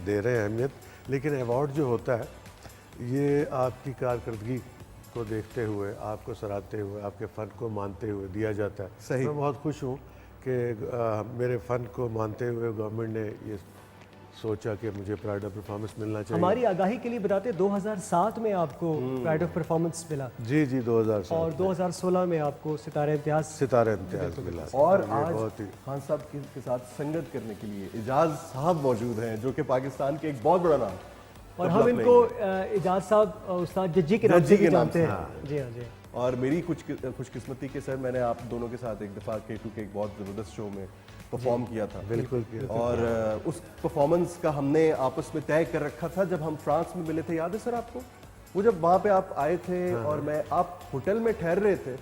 दे रहे हैं अहमियत, लेकिन अवार्ड जो होता है ये आपकी कारकर्दगी को देखते हुए, आपको सराहते हुए, आपके फ़न को मानते हुए दिया जाता है। सही। मैं बहुत खुश हूँ कि मेरे फ़न को मानते हुए गवर्नमेंट ने ये सोचा कि मुझे प्राइड ऑफ परफॉर्मेंस मिलना चाहिए। हमारी आगाही के लिए बताते 2007 में आपको प्राइड ऑफ परफॉर्मेंस मिला जी जी 2007 और 2016 में आपको सितारे इम्तियाज सितारे इम्तियाज मिला। और ये आज बहुत ही खान साहब के साथ संगत करने के लिए इजाज साहब मौजूद हैं जो कि पाकिस्तान के एक बहुत बड़ा नाम है। और हम इनको इजाज साहब उस्ताद जज्जी के नाम जज्जी से भी के नाम जानते से, हैं। हाँ। जी हाँ जी और मेरी कुछ खुशकिस्मती के सर मैंने आप दोनों के साथ एक दफ़ा K2 के एक बहुत ज़बरदस्त शो में परफॉर्म किया था। बिल्कुल किया। और उस परफॉर्मेंस का हमने आपस में तय कर रखा था जब हम फ्रांस में मिले थे, याद है सर आपको? वो जब वहाँ पे आप आए थे और मैं आप होटल में ठहर रहे थे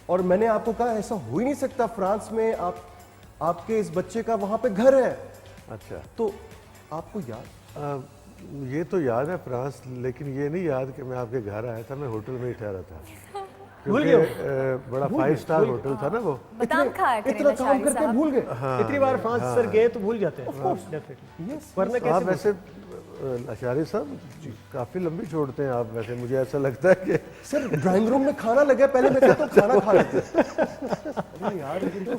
और मैंने आपको कहा ऐसा हो ही नहीं सकता, फ्रांस में आपके इस बच्चे का वहाँ पे घर है। अच्छा, तो आपको याद? ये तो याद है फ्रांस, लेकिन ये नहीं याद कि मैं आपके घर आया था। मैं होटल में ही ठहरा था। भूल क्योंकि गए बड़ा 5 स्टार होटल था ना वो। बादाम खाया करें इतना काम लशारी करके साहब। भूल गए। इतनी बार फ्रांस सर गए तो भूल जाते हैं डेफिनेटली, वरना आप कैसे वैसे अशारी साहब काफ़ी लंबी छोड़ते हैं आप, वैसे मुझे ऐसा लगता है कि सर ड्राइंग रूम में खाना लगा, पहले मैं कहता हूँ खाना खा लेते हैं। अरे यार ये तो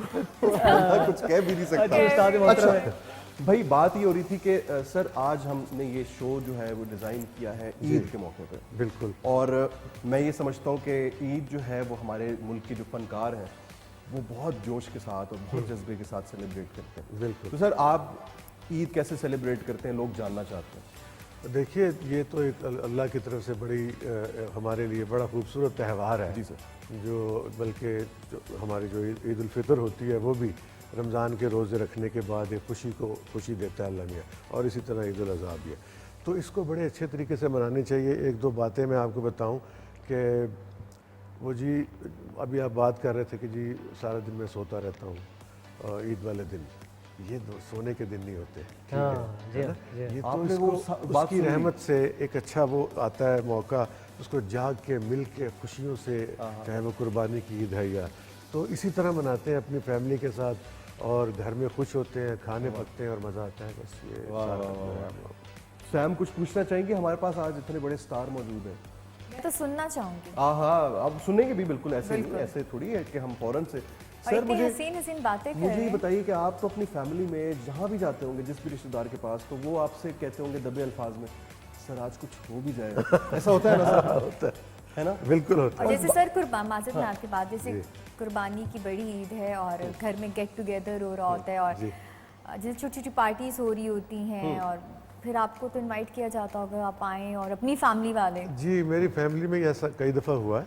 कुछ कह भी नहीं सकता। अच्छा, उस्ताद मोहतरम है। अच्छा भाई, बात ये हो रही थी कि सर आज हमने ये शो जो है वो डिज़ाइन किया है ईद के मौके पे। बिल्कुल। और मैं ये समझता हूँ कि ईद जो है वो हमारे मुल्क के जो फनकार हैं वो बहुत जोश के साथ और बहुत जज्बे के साथ सेलिब्रेट करते हैं। बिल्कुल। तो सर आप ईद कैसे सेलिब्रेट करते हैं, लोग जानना चाहते हैं। देखिए, ये तो एक अल्लाह की तरफ से बड़ी हमारे लिए बड़ा खूबसूरत त्यौहार है। जी सर। जो बल्कि जो हमारी जो ईद उल फितर होती है वो भी रमज़ान के रोज़े रखने के बाद एक खुशी देता है अल्लाह मियाँ, और इसी तरह ईद उल अज़हा भी है। तो इसको बड़े अच्छे तरीके से मनानी चाहिए। एक दो बातें मैं आपको बताऊं कि वो जी अभी आप बात कर रहे थे कि जी सारा दिन मैं सोता रहता हूँ ईद वाले दिन, ये सोने के दिन नहीं होते, ठीक हाँ, है, जी है ना? हाँ, जी हाँ। ये तो आपने इसको वो बात उसकी सुन ली। रहमत से एक अच्छा वो आता है मौका, उसको जाग के मिल के खुशियों से, चाहे वो कुर्बानी की ईद है या, तो इसी तरह मनाते हैं अपनी फैमिली के साथ, और घर में खुश होते हैं, खाने पकते हैं और मज़ा आता है। बस ये सारा सैम कुछ पूछना चाहेंगे? हमारे पास आज इतने बड़े स्टार मौजूद हैं। मैं तो सुनना चाहूंगी। हाँ, अब सुनेंगे भी बिल्कुल, ऐसे नहीं, ऐसे थोड़ी है कि हम फौरन से। और सर इतनी मुझे हसीन हसीन बातें कर मुझे रहे ये हैं। बताइए कि आप तो अपनी फैमिली में जहाँ भी जाते होंगे, जिस भी रिश्तेदार के पास, तो वो आपसे कहते होंगे दबे अल्फाज में, सर आज कुछ हो भी जाएगा। ऐसा होता है ना सर? होता है ना? बिल्कुल होता और है। जैसे सर कुर्बान माजिद में आपकी बात, जैसे कुर्बानी की बड़ी ईद है और घर में गेट टुगेदर हो रहा होता है, और जैसे छोटी छोटी पार्टीज हो रही होती हैं, और फिर आपको तो इनवाइट किया जाता होगा, आप आएँ और अपनी फैमिली वाले। जी, मेरी फैमिली में ऐसा कई दफ़ा हुआ है।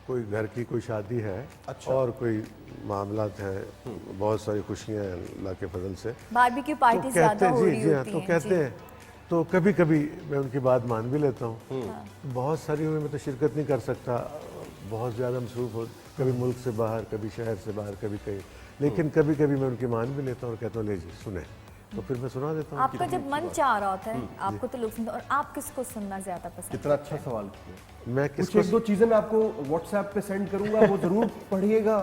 कोई घर की कोई शादी है, अच्छा। और कोई मामलात हैं, बहुत सारी खुशियाँ हैं अल्लाह के फजल से, बारबेक्यू तो पार्टी ज्यादा हो रही जी हाँ, होती तो हैं। कहते हैं, तो कभी कभी मैं उनकी बात मान भी लेता हूँ। बहुत सारी में मैं तो शिरकत नहीं कर सकता, बहुत ज़्यादा मसरूफ़ हो, कभी मुल्क से बाहर, कभी शहर से बाहर, कभी कहीं, लेकिन कभी कभी मैं उनकी मान भी लेता हूँ और कहता हूँ ले जी सुने, तो फिर मैं सुना देता हूँ। आपका जब मन चाह रहा होता है आपको तो लोग सुनते हैं, और आप किसको सुनना ज्यादा पसंद कितना अच्छा सवाल किया। मैं कुछ किसको एक दो चीजें मैं आपको व्हाट्सएप पे सेंड करूंगा, वो जरूर पढ़िएगा।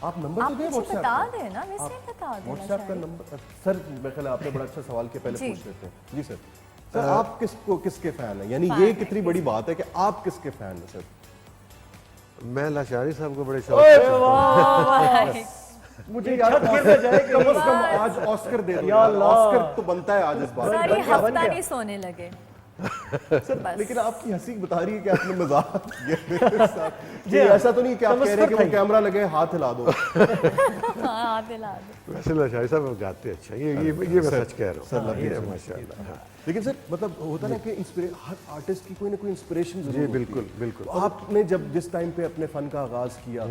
आप नंबर आप तो दें मुझे व्हाट्सएप बता पे। देना, वैसे बता देना व्हाट्सएप का शायद। नंबर सर, मेरे ख्याल है आपने बड़ा अच्छा सवाल किया, पहले जी। पूछ लेते हैं। जी सर। सर आप किसके फैन हैं? यानी ये कितनी बड़ी बात है कि आप किसके फैन हैं सर? मैं लाशारी साहब को बड़े शौक से मुझे यार कम से कम आज ऑस्कर दे दो यार, ऑस्कर तो बनता है आज इस बात सर का। ये हफ्ता नहीं सोने लगे। सर लेकिन आपकी हंसी बता रही है कि आपने मजाक किया मेरे साथ। जी ऐसा तो नहीं कि आप कह रहे हैं कि वो कैमरा लगे हाथ हिला दो। हाँ दिला दो। वैसे लाशारी साहब गाते अच्छा, ये मैं सच कह रहा हूँ सर ये माशाल्लाह। हाँ। लेकिन सर मतलब होता ना कि हर आर्टिस्ट की कोई ना कोई इंस्पिरेशन जरूर जी होती है। बिल्कुल बिल्कुल। तो आपने जिस टाइम पे अपने फन का आगाज किया,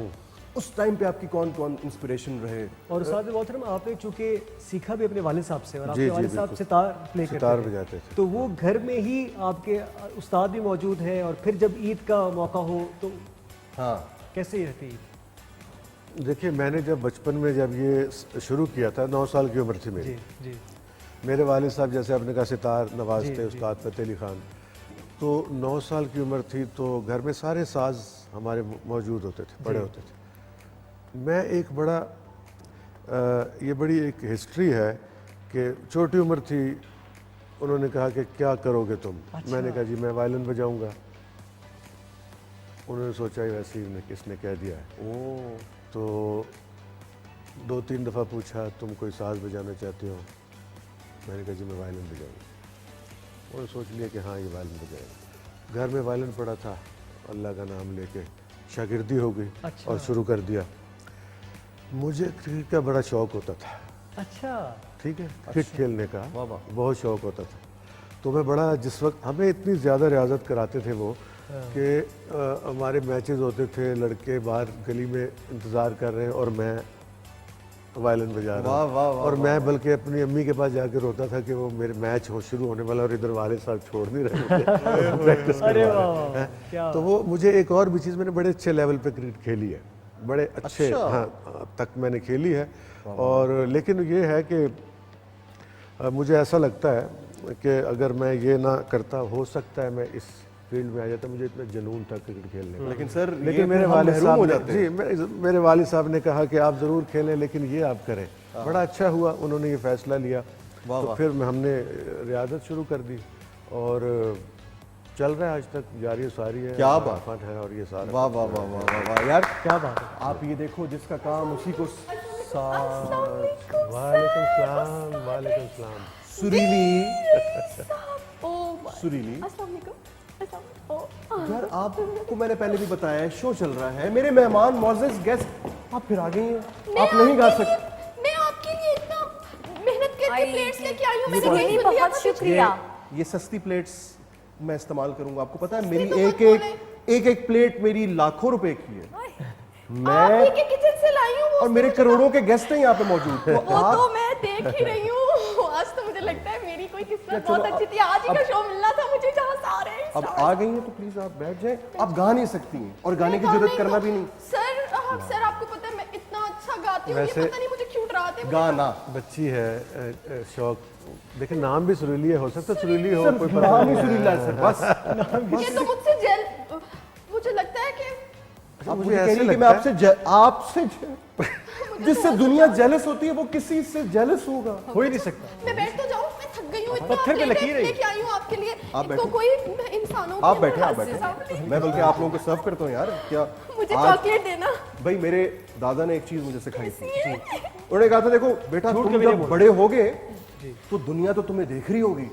उस टाइम पे आपकी कौन कौन इंस्पिरेशन रहे? और उस्ताद मोहतरम आपने चूंकि सीखा भी अपने वालिद साहब से, और जी, आपके जी, वालिद साहब बिल्कुल। सितार प्ले करते सितार थे, बजाते थे। तो वो घर में ही आपके उस्ताद भी मौजूद हैं, और फिर जब ईद का मौका हो तो हाँ कैसे रहती ईद? देखिए, मैंने जब बचपन में जब ये शुरू किया था, 9 साल की उम्र थी जी मेरी। जी मेरे वालिद साहब जैसे आपने कहा सितार नवाज जी, थे, उस्ताद फतेह अली खान, तो 9 साल की उम्र थी तो घर में सारे साज हमारे मौजूद होते थे, पड़े होते थे। मैं एक बड़ा ये बड़ी एक हिस्ट्री है कि छोटी उम्र थी, उन्होंने कहा कि क्या करोगे तुम? मैंने कहा जी मैं वायलिन बजाऊंगा। उन्होंने सोचा ही वैसे ही किसने कह दिया है। ओ तो 2-3 दफ़ा पूछा तुम कोई साज बजाना चाहते हो? मैंने कहा जी मैं वायलिन बजाऊंगा। उन्होंने सोच लिया कि हाँ ये वायलिन बजाएगा। घर में वायलिन पड़ा था, अल्लाह का नाम लेके शागिर्दी हो गई। अच्छा। और शुरू कर दिया। मुझे क्रिकेट का बड़ा शौक़ होता था, अच्छा ठीक है, क्रिकेट खेलने का वाह वाह। बहुत शौक़ होता था। तो मैं बड़ा, जिस वक्त हमें इतनी ज़्यादा रियाजत कराते थे वो कि हमारे मैचेस होते थे, लड़के बाहर गली में इंतज़ार कर रहे हैं और मैं वायलिन बजा रहा वाह, वाह, हूँ, और मैं बल्कि अपनी अम्मी के पास जाकर रोता था कि वो मेरे मैच शुरू होने वाला और इधर वाले साहब छोड़ नहीं रहे मुझे प्रैक्टिस अरे करवा वाह रहे हैं। वाह, क्या तो वो मुझे एक और भी चीज़, मैंने बड़े अच्छे लेवल पे क्रिकेट खेली है, बड़े अच्छे अच्छा। हाँ तक मैंने खेली है। और लेकिन ये है कि मुझे ऐसा लगता है कि अगर मैं ये ना करता, हो सकता है मैं इस फील्ड में आ जाता, मुझे इतना जुनून था क्रिकेट खेलने का। लेकिन सर लेकिन ये मेरे फिर हम वालिद महरूम साहब हो ने, जाते हैं। जी मेरे वालिद साहब ने कहा कि आप ज़रूर खेलें लेकिन ये आप करें। बड़ा अच्छा हुआ उन्होंने ये फैसला लिया। वाह, तो वाह। फिर हमने रियादत शुरू कर दी और चल रहा है आज तक, जारी सारी है। क्या बात। फन है और ये सारा। वाह वाह वाह वाह वाह वाह यार, क्या बात है। आप ये देखो जिसका काम उसी को वालेकुम सलाम, वालेकुम सलाम। सुरीली ओ सुरीली अस्सलाम वालेकुम। अस्सलाम ओ यार, आपको मैंने पहले भी बताया है शो चल रहा है, मेरे मेहमान मोअज़्ज़ज़ गेस्ट आप फिर आ गई हैं, आप नहीं गा सकते। मैं आपके लिए इतना मेहनत करके आई, प्लेट्स जी। लेके आई हूँ। जी, मैंने जी, कहीं सुन लिया बहुत था। शुक्रिया। ये सस्ती प्लेट्स मैं इस्तेमाल करूंगा, आपको पता है मेरी तो मत एक प्लेट मेरी लाखों रुपए की है। आप मैं ही के किचन से लाई हूँ वो। और मेरे करोड़ों के गेस्ट हैं यहाँ पे मौजूद, तो वो आप तो मैं देख ही रही हूँ। आज तो मुझे लगता है मेरी कोई किस्मत चलो, बहुत अच्छी थी। आज ही का शो मिलना था मुझे जहाँ से आ रहे हैं अब stars। आ गई हैं तो प्लीज आप बैठ जाएं। आप गा नहीं सकती हैं और गाने की मैं गा जरूरत नहीं करना गा- भी नहीं। सर आपको पता है मैं इतना अच्छा गाती हूँ, ये वैसे- पता नहीं मुझे क्यों डराते हैं। गाना बच्ची है, शौक, देखिए नाम भी सुरीली है, हो सकता है सुरीली हो, कोई पता नाम ही नहीं। सुरीला है सर, बस ये तो मुझसे जेल मुझे लगता है कि आप मुझे मुझे ऐसे कह रही हैं कि मैं आपसे जिससे दुनिया जेलस होती है वो किसी से जेलस होगा। हो ही नहीं सकता। मैं बैठ तो जाऊँ, मैं थक गई हूँ इतना। पत्थर पे प्लेटें लकीर है। लेके आई हूँ आपके लिए। आप तो बैठो। कोई इंसानों आप के बैठे आप अंदर हंसे बैठे, सामने। मैं बल्कि आप लोगों को सर्व करता हूँ यार। क्या मुझे आज चॉकलेट देना। भाई मेरे दादा ने एक चीज मुझे सिखाई थी, उन्होंने कहा था देखो बेटा झूठ तुम कभी नहीं जब बोलना। बड़े होगे तो दुनिया तो तुम्हें देख रही होगी।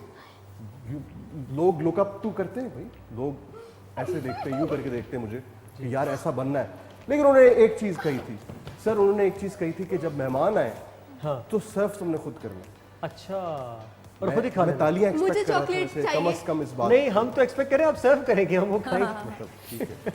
लोग लुक अप टू करते हैं भाई, लोग ऐसे देखते हैं, यूं करके देखते हैं मुझे कि यार ऐसा बनना है। लेकिन उन्होंने एक चीज कही थी सर, उन्होंने एक चीज कही थी कि जब मेहमान आए हाँ। तो सर्व तुमने खुद करना। अच्छा, और खुद ही खा मैं लेना। तालियां मुझे एक्सपेक्ट कर रहा था चॉकलेट वैसे, कम चाहिए। से कम इस बात नहीं, हम तो एक्सपेक्ट करें आप सर्व करेंगे, हम वो खाएंगे। मतलब ठीक है।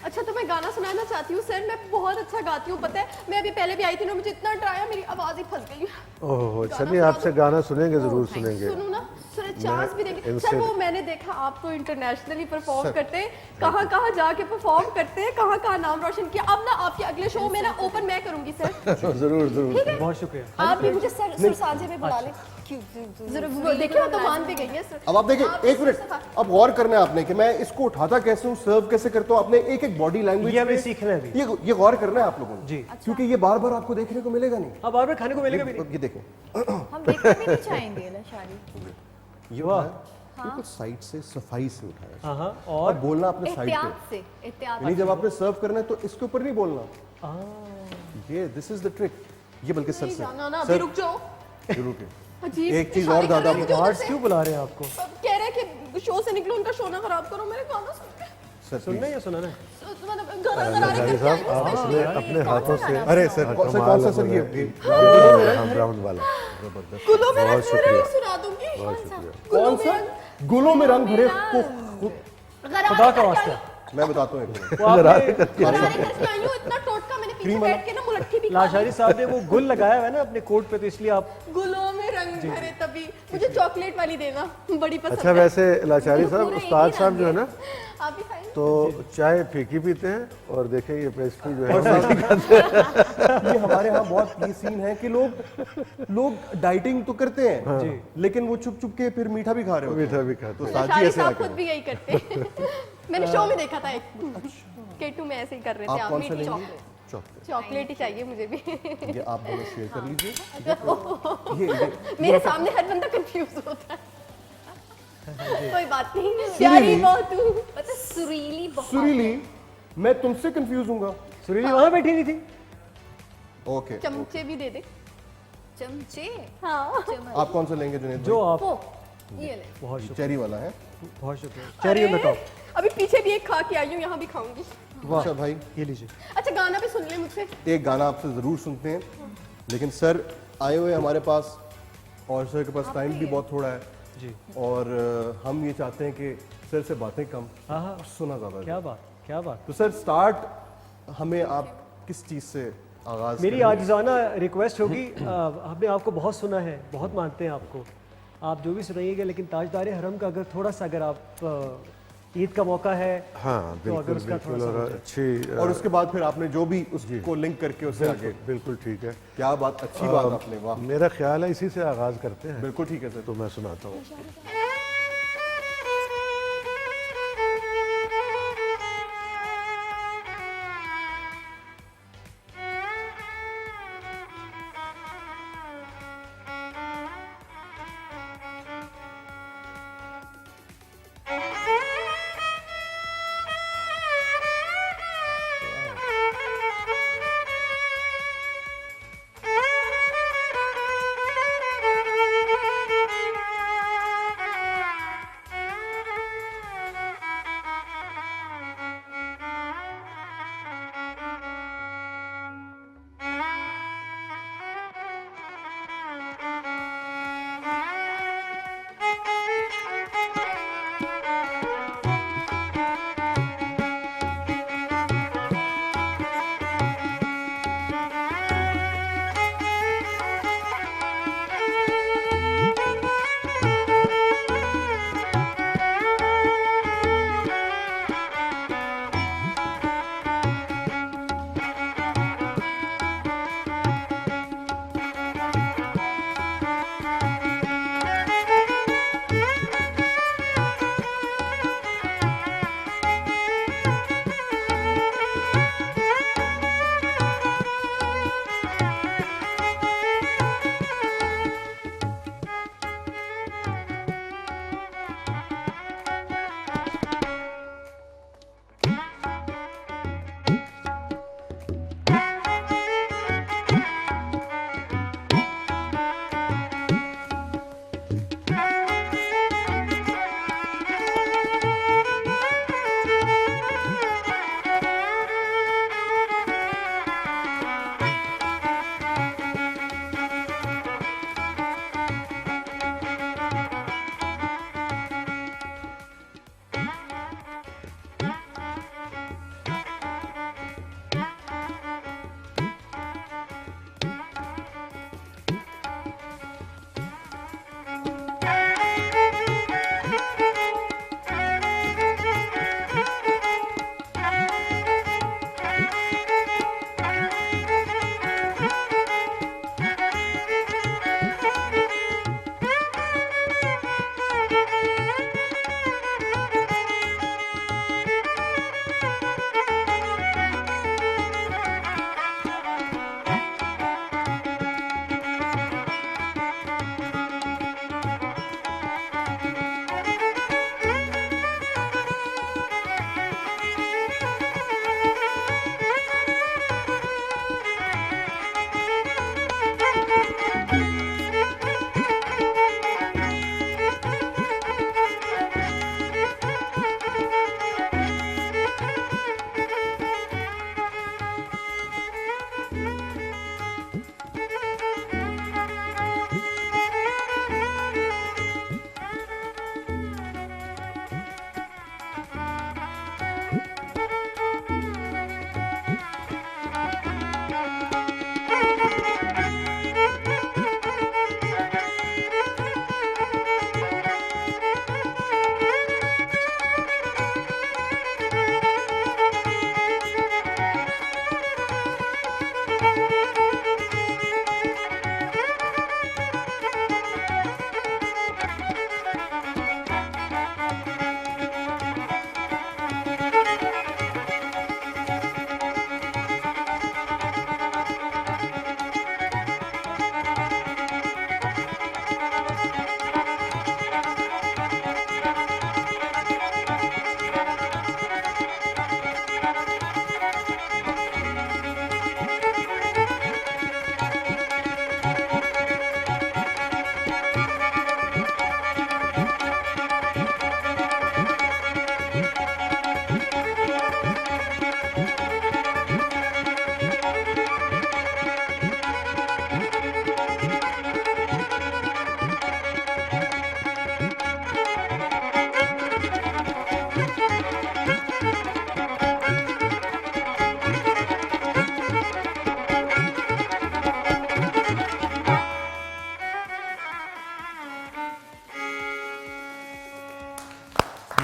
अच्छा तो मैं गाना सुनाना चाहती हूँ सर। मैं बहुत अच्छा गाती हूँ, पता है। मैं अभी पहले भी आई थी ना, मुझे इतना डराया, मेरी आवाज ही फंस गई। ओह चलिए, आपसे गाना सुनेंगे, जरूर सुनेंगे। सुनो ना सर, चांस भी देंगे इनसे- सर। वो मैंने देखा आप तो इंटरनेशनली परफॉर्म करते हैं, कहाँ कहाँ जाके परफॉर्म करते हैं, कहाँ कहाँ नाम रोशन किया। अब ना आपके अगले शो में ना ओपन मैं करूंगी सर। जरूर जरूर। बहुत शुक्रिया। आप भी मुझे सर सांझे में बुला लें। जरूर देखिए, तो मान भी गई है सर। अब आप देखिए आप एक मिनट, सिखा- अब गौर करना है आपने कि मैं इसको उठाता कैसे हूँ, सर्व कैसे करता हूँ। आपने एक एक बॉडी लैंग्वेज ये हमें सीखना है अभी। ये गौर करना है आप लोगों ने जी। क्योंकि ये बार बार आपको देखने को मिलेगा नहीं। अब बार बार खाने को मिलेगा भी नहीं। ये देखें, हम देखना भी नहीं चाहेंगे लशारी। ये वाह। उठाया, बिल्कुल साइड से सफाई से उठाया हाँ हाँ, और और बोलना अपने साइड एहतियात पे। से, एहतियात यानी जब आपने सर्व करना है तो इसके ऊपर नहीं बोलना। ये दिस इज द ट्रिक। ये बल्कि सर नहीं से जाना ना, अभी रुक जाओ। शुरू के अजीब एक चीज इशारे और कर दादा रहे हैं मुझे उधर गार्ड्स से। क्यों बुला रहे हैं आपको? अब कह रहे हैं कि शो से निकलो, उनका शो ना खराब करो। मेरे गाना सुन के सर सुनना है या सुनाना है? मतलब गरारे लजारी करके आई साहब, हूँ आप स्पेशली। अपने हाथों से अरे सर कौन सा सर ये ब्राउन वाला, गुलों में बहुत रंग भरे शुक्रिया। सुना दूंगी। बहुत शुक्रिया। कौन सा गुलों में रंग भरे खुदा का वास्ता। मैं बताता हूँ एक मिनट। वो आपने गरारे करके आई हूँ, इतना टोटका मैंने पीछे क्रीम वाला? बैठ के ना मुलट्ठी भी खा ली। लाशारी साहब ने वो गुल लगाया हुआ है ना अपने कोट पे, तो इसलिए आप गुलों में रंग भरे तभी मुझे चॉकलेट वाली देना बड़ी पसंद अच्छा है। वैसे लाचारी साहब, पूरे एक ही उस्ताद साहब रंग जो है ना, आप भी खाएंगे? तो चाय फीकी पीते हैं और देखें ये पेस्ट्री जो है ये हमारे यहाँ बहुत ये सीन है कि लोग डाइटिंग तो करते हैं लेकिन वो चुप चुप के फिर मीठा भी खा रहे होते हैं। मीठा भी खाते तो हैं। साजी लाशारी ऐसे ना साहब खुद करें। भी यही करते हैं। मैंने शो में देखा था एक केटू में ऐसे ही कर रहे थे। आप आप कौन सा मीठी लेंगे? चॉकलेट। चॉकलेट। चॉकलेट ही चाहिए मुझे भी। ये आप दोनों शेयर कर लीजिए। ये मेरे सामने हर बंदा कंफ्यूज होता है। कोई बात नहीं, प्यारी बहुत हूँ। पता है, सुरीली बहुत सुरीली, मैं तुमसे कंफ्यूज हूँगा। सुरीली वहां बैठी नहीं थी? ओके, चमचे भी दे दे। चमचे। हाँ चम्मच। आप कौन सा लेंगे जुनेद जो आप, ओ, ये ले। बहुत शुक्रिया, चेरी वाला है। बहुत शुक्रिया। Cherry on the top. अभी पीछे भी एक खा के आई हूँ, यहाँ भी खाऊंगी। अच्छा भाई, ये लीजिए। अच्छा गाना भी सुन ले मुझसे। एक गाना आपसे जरूर सुनते हैं लेकिन सर आए हुए हमारे पास और सर के पास टाइम भी बहुत थोड़ा है जी। और हम ये चाहते हैं कि सर से बातें कम हाँ हाँ, और सुना ज्यादा। क्या बात, क्या बात। तो सर स्टार्ट हमें आप किस चीज से आगाज मेरी करेंगे? आजिज़ाना रिक्वेस्ट होगी, हमने आपको बहुत सुना है, बहुत मानते हैं आपको, आप जो भी सुनाइएगा, लेकिन ताजदार हरम का अगर थोड़ा सा, अगर आप ईद का मौका है हाँ तो अगर बिल्कुल उसका बिल्कुल, थोड़ा सा और हो जाए। अच्छी और उसके बाद फिर आपने जो भी उसको लिंक करके उससे आगे, बिल्कुल ठीक है। क्या बात, अच्छी बात आपने, वाह, मेरा ख्याल है इसी से आगाज करते हैं, बिल्कुल ठीक है सर। तो मैं सुनाता हूँ।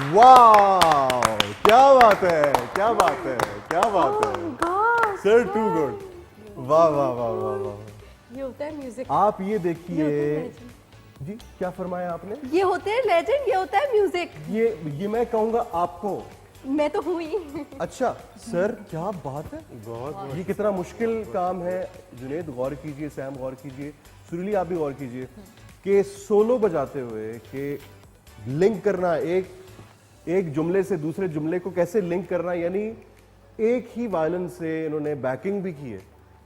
वाह, क्या बात है, क्या बात है, क्या बात है सर, टू गुड, वाह वाह वाह वाह वाह। ये होता है म्यूजिक, आप ये देखिए जी, क्या फरमाया आपने? ये होते हैं लेजेंड, ये होता है म्यूजिक। ये मैं कहूंगा आपको। मैं तो हुई। अच्छा सर, क्या बात है, बहुत ये कितना मुश्किल काम है। जुनेद गौर कीजिए, सैम गौर कीजिए, सुरीली आप भी गौर कीजिए कि सोलो बजाते हुए कि लिंक करना, एक जुमले से दूसरे जुमले को कैसे लिंक करना, यानी एक ही वायलिन से इन्होंने बैकिंग भी की है।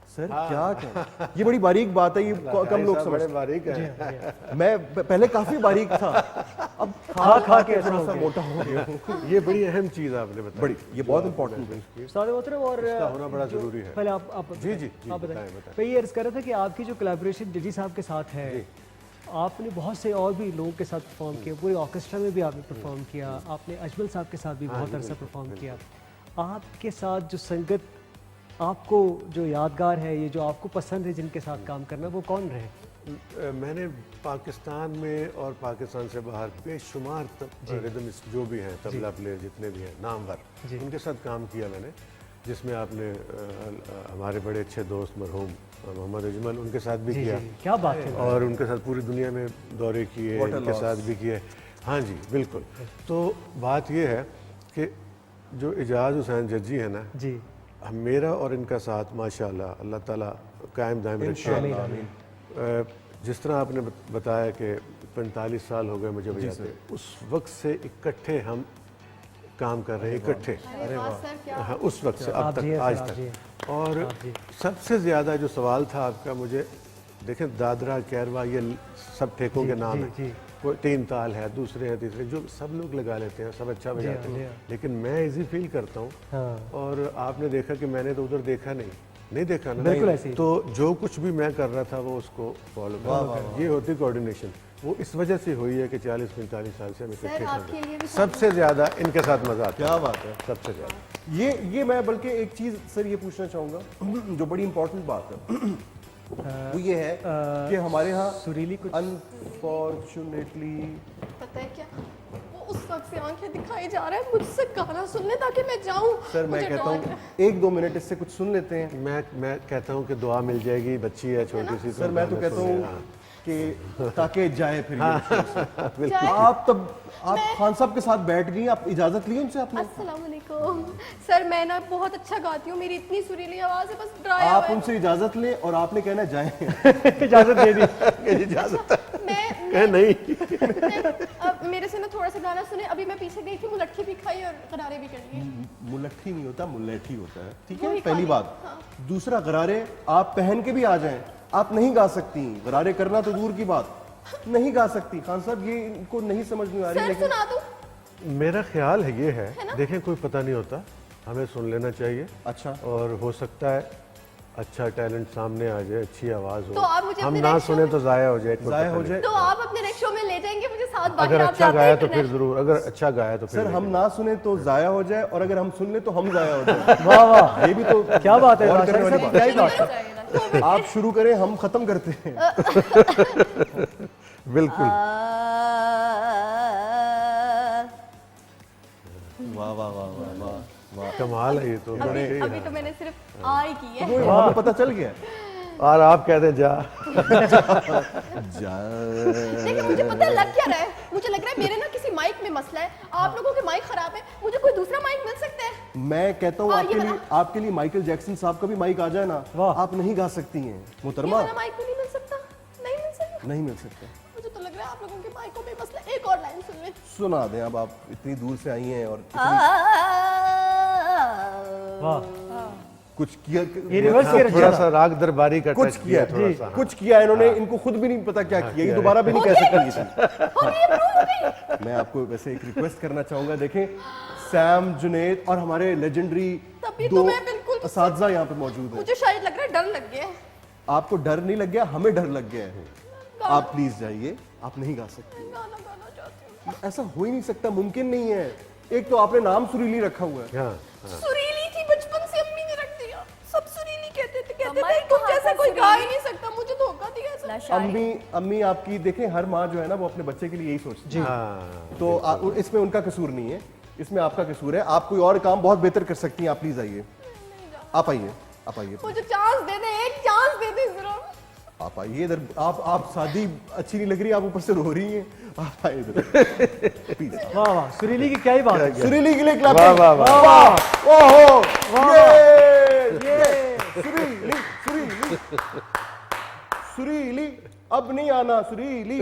सर क्या कहना, ये बड़ी बारीक बात है, ये कम लोग बड़े समझते बारीक है। मैं पहले काफी बारीक था, अब खा के थोड़ा सा मोटा हो गया हूँ। ये बड़ी अहम चीज़ आपने बताई, बड़ी, ये बहुत इंपॉर्टेंट है। उस्ताद मोहतरम, और इसका होना बड़ा जरूरी है। पहले आप जी, जी, आप बताएं, बताएं। बताएं। मैं ये अर्ज कर रहा था कि आपकी जो कोलैबोरेशन जजी साहब के साथ है, आपने बहुत से और भी लोगों के साथ परफॉर्म किया, पूरे ऑर्केस्ट्रा में भी आपने परफॉर्म किया, आपने अजमल साहब के साथ भी बहुत अरसा परफॉर्म किया। आपके साथ जो संगत आपको जो यादगार है, ये जो आपको पसंद है जिनके साथ काम करना, वो कौन रहे? मैंने पाकिस्तान में और पाकिस्तान से बाहर बेशुमार रिदमिस्ट जो भी हैं, तबला प्लेयर जितने भी हैं नामवर, उनके साथ काम किया मैंने, जिसमें आपने हमारे बड़े अच्छे दोस्त मरहूम मोहम्मद अजमल, उनके साथ भी किया। क्या बात है। और उनके साथ पूरी दुनिया में दौरे किए, उनके साथ भी किए। हाँ जी बिल्कुल। तो बात ये है कि जो इजाज़ हुसैन जज्जी है ना जी, हम मेरा और इनका साथ माशाल्लाह अल्लाह ताला कायम दायम रखे। जिस तरह आपने बताया कि 45 साल हो गए मुझे बजाते, उस वक्त से इकट्ठे हम काम कर रहे हैं, इकट्ठे। हाँ, उस वक्त से अब तक, आज तक। और सबसे ज़्यादा जो सवाल था आपका, मुझे देखें दादरा कैरवा ये सब ठेकों के नाम हैं, कोई 3 ताल है, दूसरे हैं, तीसरे, जो सब लोग लगा लेते हैं, सब अच्छा बजाते हैं, लेकिन मैं इजी फील करता हूँ। और आपने देखा कि मैंने तो उधर देखा नहीं देखा ना, बिल्कुल ऐसे ही। तो जो कुछ भी मैं कर रहा था वो उसको फॉलो कर, ये होती कोऑर्डिनेशन। वो इस वजह से हुई है कि 40-45 साल से हम इकट्ठे कर रहे हैं। सबसे ज़्यादा इनके साथ मजा आता है। क्या बात है, सबसे ज़्यादा ये मैं बल्कि एक चीज़ सर ये पूछना चाहूँगा जो बड़ी इंपॉर्टेंट बात है, वो ये है कि हमारे यहाँ सुरीली कुछ अनफॉर्चुनेटली, पता है क्या, वो उस वक्त से आंखें दिखाई जा रहा है, मुझसे गाना सुन ले ताकि मैं जाऊं। सर मैं कहता हूँ 1-2 मिनट इससे कुछ सुन लेते हैं। मैं कहता हूँ कि दुआ मिल जाएगी, बच्ची है छोटी सी। सर मैं तो कहता हूँ कि ताकि जाए फिर ये। जाए। आप खान साहब के साथ बैठ गई, आप इजाजत ली उनसे आपने? अस्सलाम वालेकुम सर, मैं ना बहुत अच्छा गाती हूँ, मेरी इतनी सुरीली आवाज है, बस ड्राई आप उनसे इजाजत लें और आपने कहना जाए। इजाजत दे दी। इजाजत मैं नहीं। अब मेरे से ना थोड़ा सा गाना सुने। अभी मैं पीछे गई थी, मुलट्ठी भी खाई और गरारे भी कर लिए। मुलट्ठी नहीं होता, मुलट्ठी होता है, ठीक है, वही पहली खाली, बात। हाँ। दूसरा, गरारे आप पहन के भी आ जाएं, आप नहीं गा सकती। गरारे करना तो दूर की बात, नहीं गा सकती। खान साहब ये इनको नहीं समझ में आ रही, सर लेकिन सुना दूं? मेरा ख्याल है ये है, देखें कोई पता नहीं होता, हमें सुन लेना चाहिए। अच्छा, और हो सकता है अच्छा टैलेंट सामने आ जाए, अच्छी आवाज हो, तो आप मुझे हम अपने ना next सुने show तो जाया हो जाए, कोई जाया पता हो नहीं। जाए। तो आप अपने नेक्स्ट शो में ले जाएंगे मुझे साथ? बाकी अगर आप अच्छा जाते गाया हैं तो फिर इंटरनेशनल। जरूर, अगर अच्छा गाया तो फिर सर हम लेंगे। ना सुने तो जाया हो जाए, और अगर हम सुन ले तो हम जाया हो जाए। वाह वाह, ये भी तो क्या बात है, गौर करने वाली साहब, बात क्या है। ही बात है। आप शुरू करें, हम खत्म करते हैं। बिल्कुल। वाह वाह वाह वाह वाह वाह, कमाल है ये तो। अभी तो मैंने सिर्फ आ ही की है। वो हमें पता चल गया। और आप कहते हैं जा। लेकिन मुझे पता है लग क्या रहा है, मुझे लग रहा है मेरे ना किसी माइक में मसला है, आप लोगों के माइक खराब है, मुझे कोई दूसरा माइक मिल सकता है? मैं कहता हूँ हाँ, ये आपके लिए माइकल जैक्सन साहब का भी माइक आ जाए ना, वाह। आप नहीं गा सकती हैं ये मोहतरमा, वाला माइक भी नहीं मिल सकता? नहीं मिल सकता? नहीं मिल सकता। मुझे तो लग रहा है आप लोगों के माइकों में मसला है। एक और लाइन सुन ले। सुना दें, अब आप इतनी दूर से आई हैं और वाह, कुछ किया, ये रिवर्स किया थोड़ा सा राग दरबारी का कुछ टच किया, थोड़ा सा। कुछ किया इन्होंने, इनको खुद भी नहीं पता क्या किया, ये दोबारा भी नहीं कह सकती। मैं आपको वैसे एक रिक्वेस्ट करना चाहूंगा, देखें सैम, जुनेद और हमारे लेजेंडरी तभी तो 2 मैं बिल्कुल असातिज़ा यहाँ पे मौजूद हैं। मुझे शायद लग रहा है डर लग गया है। आपको डर नहीं लग गया, हमें डर लग गया है। आप प्लीज जाइए, आप नहीं गा सकती। गाना गाना चाहती हूँ। ऐसा हो ही नहीं सकता, मुमकिन नहीं है। एक तो आपने नाम सुरीली रखा हुआ है, सुरीली थी बचपन से, अम्मी ने रख दिया। सब सुरीली कहते थे कमर तुम कहाँ जैसा था कोई गा ही सुरीली? नहीं लगता मुझे धोखा दिया सर। लशारी अम्मी आपकी देखें, हर माँ जो है ना वो अपने बच्चे के लिए यही सोचती है। हाँ तो इसमें उनका कसूर नहीं है, इसमें आपका कसूर है। आप कोई और काम बहुत बेहतर कर सकती हैं, आप प्लीज आइए, आप आइए, आप आइए, मुझे चांस दे दे, एक चांस दे दे सिर्फ। आप आइए इधर। आप शादी अच्छी नहीं लग रही, आप ऊपर से रो रही हैं, आप आइए इधर प्लीज। वाह वाह, सुरीली की क्या ही बात है। सुरीली के लिए क्लैप। वाह, वाह, वाह। वाह, ओहो, ये सुरीली, सुरीली, सुरीली, अब नहीं आना सुरीली।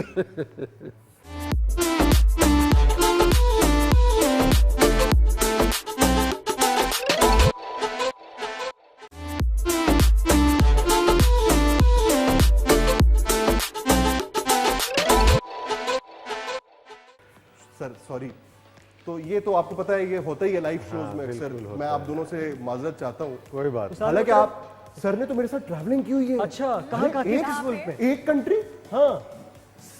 सर सॉरी, तो ये तो आपको पता है, ये होता ही है लाइव शोज में अक्सर। मैं आप दोनों से माजरत चाहता हूँ। कोई बात नहीं। हालांकि आप सर ने तो मेरे साथ ट्रैवलिंग की हुई है। अच्छा, कहाँ कहाँ एक किस मुल्क में? एक कंट्री। हाँ,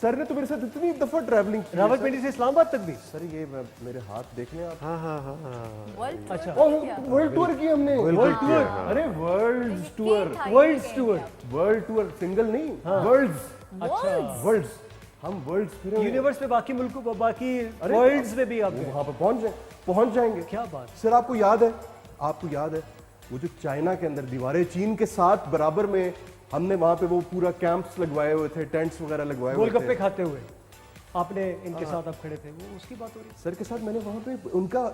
सर ने तो मेरे साथ इतनी दफा ट्रैवलिंग की है। रावलपिंडी से इस्लामाबाद तक भी। सर ये मेरे हाथ देख लें आप। हाँ हाँ हाँ हाँ वर्ल्ड अच्छा, वर्ल्ड टूर की हमने। World tour. अरे world tour, world tour. World tour, single नहीं, वर्ल्ड्स, अच्छा, वर्ल्ड्स। हम वर्ल्ड्स फिर यूनिवर्स में बाकी मुल्कों, बाकी वर्ल्ड्स में भी आप गए। वहां पर पहुंच जाएंगे। क्या बात। सर आपको याद है वो जो चाइना के अंदर दीवारें, चीन के साथ बराबर में हमने वहां पे वो पूरा कैंप्स लगवाए हुए थे, टेंट्स वगैरह लगवाए हुए गोलगप्पे थे। खाते हुए आपने इनके साथ आप खड़े थे, वो उसकी बात हो रही सर के साथ मैंने वहां पे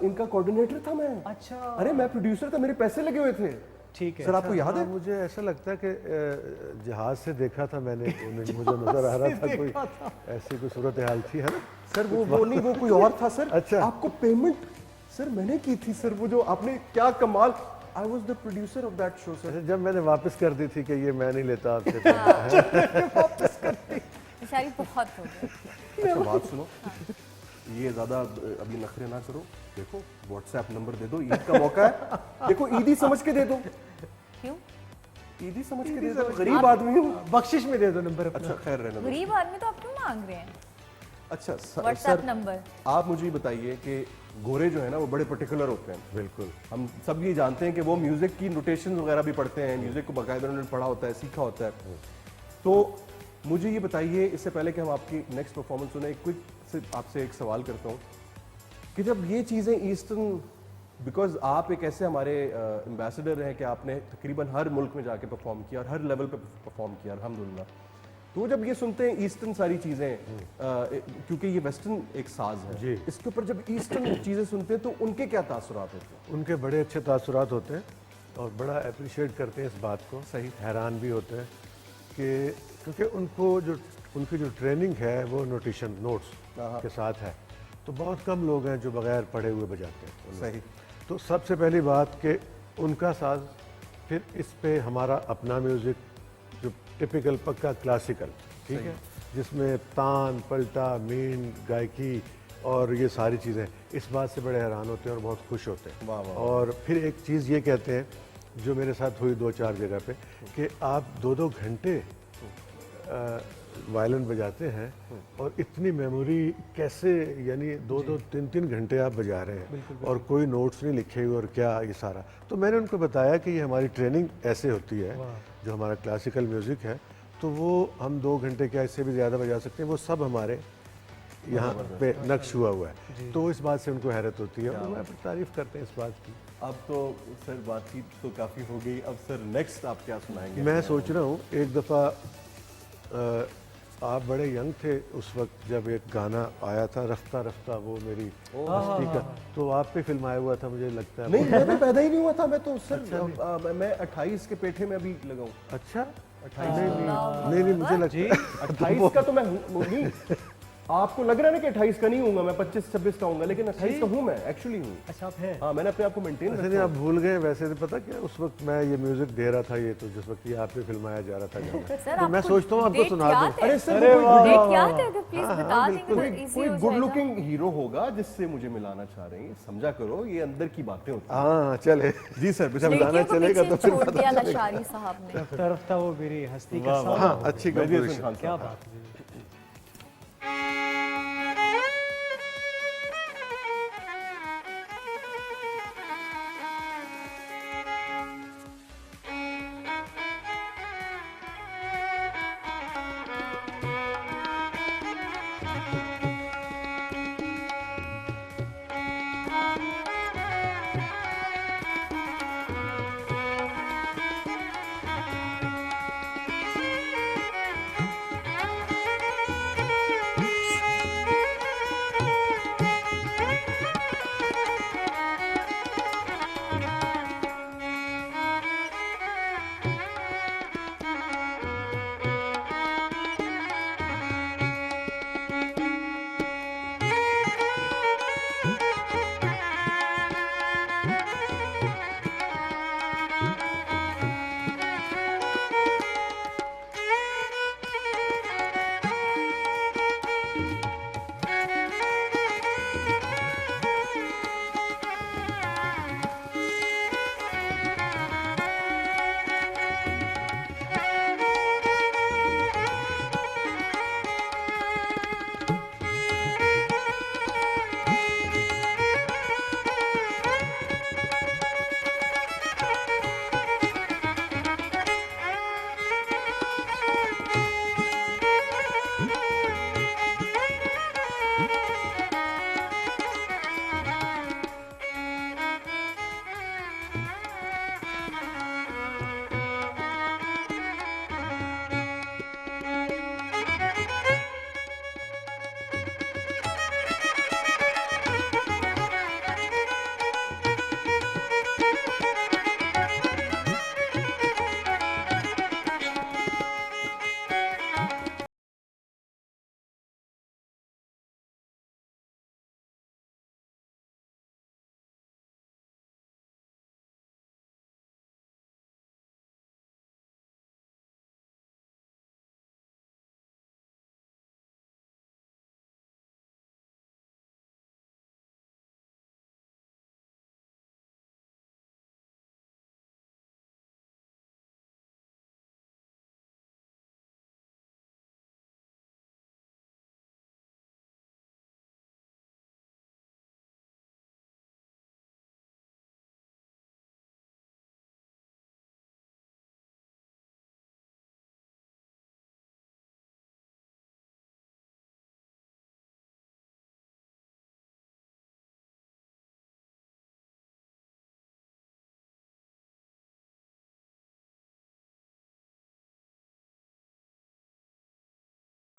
इनका कोऑर्डिनेटर था मैं। है। अच्छा, अरे मैं प्रोड्यूसर था, मेरे पैसे लगे हुए थे। ठीक है। सर आपको याद हाँ, है? मुझे ऐसा लगता है कि जहाज से देखा था मैंने, मुझे नजर आ रहा था कोई ऐसी कोई सूरत हाल थी, है ना? सर वो नहीं, वो कोई और था सर। अच्छा। आपको पेमेंट सर मैंने की थी सर, वो जो आपने क्या कमाल। I was the producer of that show sir. जब मैंने वापस कर दी थी कि ये मैं नहीं लेता आपसे। लशारी बहुत हो गई। अच्छा बात सुनो, ये ज्यादा अभी नखरे ना करो। देखो व्हाट्सएप नंबर दे दो, ईद का मौका है। देखो ईदी समझ के दे दो, क्यों? ईदी समझ के दे दो, गरीब आदमी हूँ। बख्शिश में दे दो नंबर अपना। अच्छा खैर रहने दो। गरीब आदमी तो आप क्यों मांग रहे हैं अच्छा व्हाट्सएप नंबर? आप मुझे ये बताइए कि गोरे जो है ना वो बड़े पर्टिकुलर होते हैं। बिल्कुल। हम सब ये जानते हैं कि वो म्यूजिक की नोटेशन वगैरह भी पढ़ते हैं, म्यूजिक को बाकायदा उन्होंने पढ़ा होता है, सीखा होता है। तो मुझे ये बताइए, इससे पहले कि हम आपकी नेक्स्ट परफॉर्मेंस सुने, क्विक से आपसे एक सवाल करता हूँ कि जब ये चीज़ें ईस्टर्न, बिकॉज आप एक ऐसे हमारे एम्बेसडर हैं कि आपने तकरीबन हर मुल्क में जाके परफॉर्म किया और हर लेवल पे परफॉर्म किया अल्हम्दुलिल्लाह। तो जब ये सुनते हैं ईस्टर्न सारी चीज़ें, क्योंकि ये वेस्टर्न एक साज है जी। इसके ऊपर जब ईस्टर्न चीज़ें सुनते हैं तो उनके क्या तासुरात होते हैं? उनके बड़े अच्छे तासुरात होते हैं और बड़ा अप्रिशिएट करते हैं इस बात को। सही। हैरान भी होते हैं कि क्योंकि उनकी जो ट्रेनिंग है वो नोटेशन नोट्स के साथ है, तो बहुत कम लोग हैं जो बगैर पढ़े हुए बजाते हैं। सही। तो सबसे पहली बात कि उनका साज, फिर इस पे हमारा अपना म्यूज़िक जो टिपिकल पक्का क्लासिकल, ठीक है, जिसमें तान, पलटा, मीन, गायकी और ये सारी चीज़ें, इस बात से बड़े हैरान होते हैं और बहुत खुश होते हैं। वाह, वाह, और फिर एक चीज़ ये कहते हैं जो मेरे साथ हुई 2-4 जगह पे कि आप 2-2 घंटे वायलिन बजाते हैं और इतनी मेमोरी कैसे, यानी 2-2, 3-3 घंटे आप बजा रहे हैं और कोई नोट्स नहीं लिखे हुए और क्या ये सारा। तो मैंने उनको बताया कि ये हमारी ट्रेनिंग ऐसे होती है, जो हमारा क्लासिकल म्यूज़िक है तो वो हम 2 घंटे क्या इससे भी ज़्यादा बजा सकते हैं, वो सब हमारे यहाँ पे नक्श हुआ हुआ है। तो इस बात से उनको हैरत होती है और मैं तारीफ़ करते हैं इस बात की। अब तो सर बातचीत तो काफ़ी हो गई, अब सर नेक्स्ट आप क्या सुनाएंगे? मैं सोच रहा हूँ, एक दफ़ा आप बड़े यंग थे उस वक्त जब एक गाना आया था, रफ्ता रफ्ता, वो मेरी हस्ती का, तो आप पे फिल्माया हुआ था मुझे लगता है। नहीं, मैं तो पैदा ही नहीं हुआ था, मैं तो सर मैं 28 के पेठे में अभी लगाऊं। अच्छा, नहीं मुझे लगता 28 का तो मैं नहीं, आपको लग रहा है ना कि 28 का नहीं हूँ मैं, 25-26 का हूँगा, लेकिन 28 का हूँ मैं, एक्चुअली हूँ। अच्छा आप हैं? हाँ, मैंने अपने आप को मेंटेन अच्छा नहीं, आप भूल गए। वैसे तो पता क्या, उस वक्त मैं ये म्यूजिक दे रहा था, ये तो जिस वक्त ये आप पे फिल्माया जा रहा था गाना, सर तो मैं सोचता हूँ आपको सुना दूँ। अरे सर, डेट याद है? अगर प्लीज बता देंगे तो इजी कोई हो गुड जाएगा। लुकिंग हीरो होगा जिससे मुझे मिलाना चाह रहे हैं, समझा करो, ये अंदर की बातें होती हैं। हाँ चले जी सर, जब गाना लड़कियों को चलेगा पीछे तो फिर छोड़ पता दिया चलेगा। लशारी साहब ने। तरफ था वो मेरी हस्ती का सामा। हाँ, अच्छी मेहदी हसन कंपोजिशन। खान क्या साहब। बात है।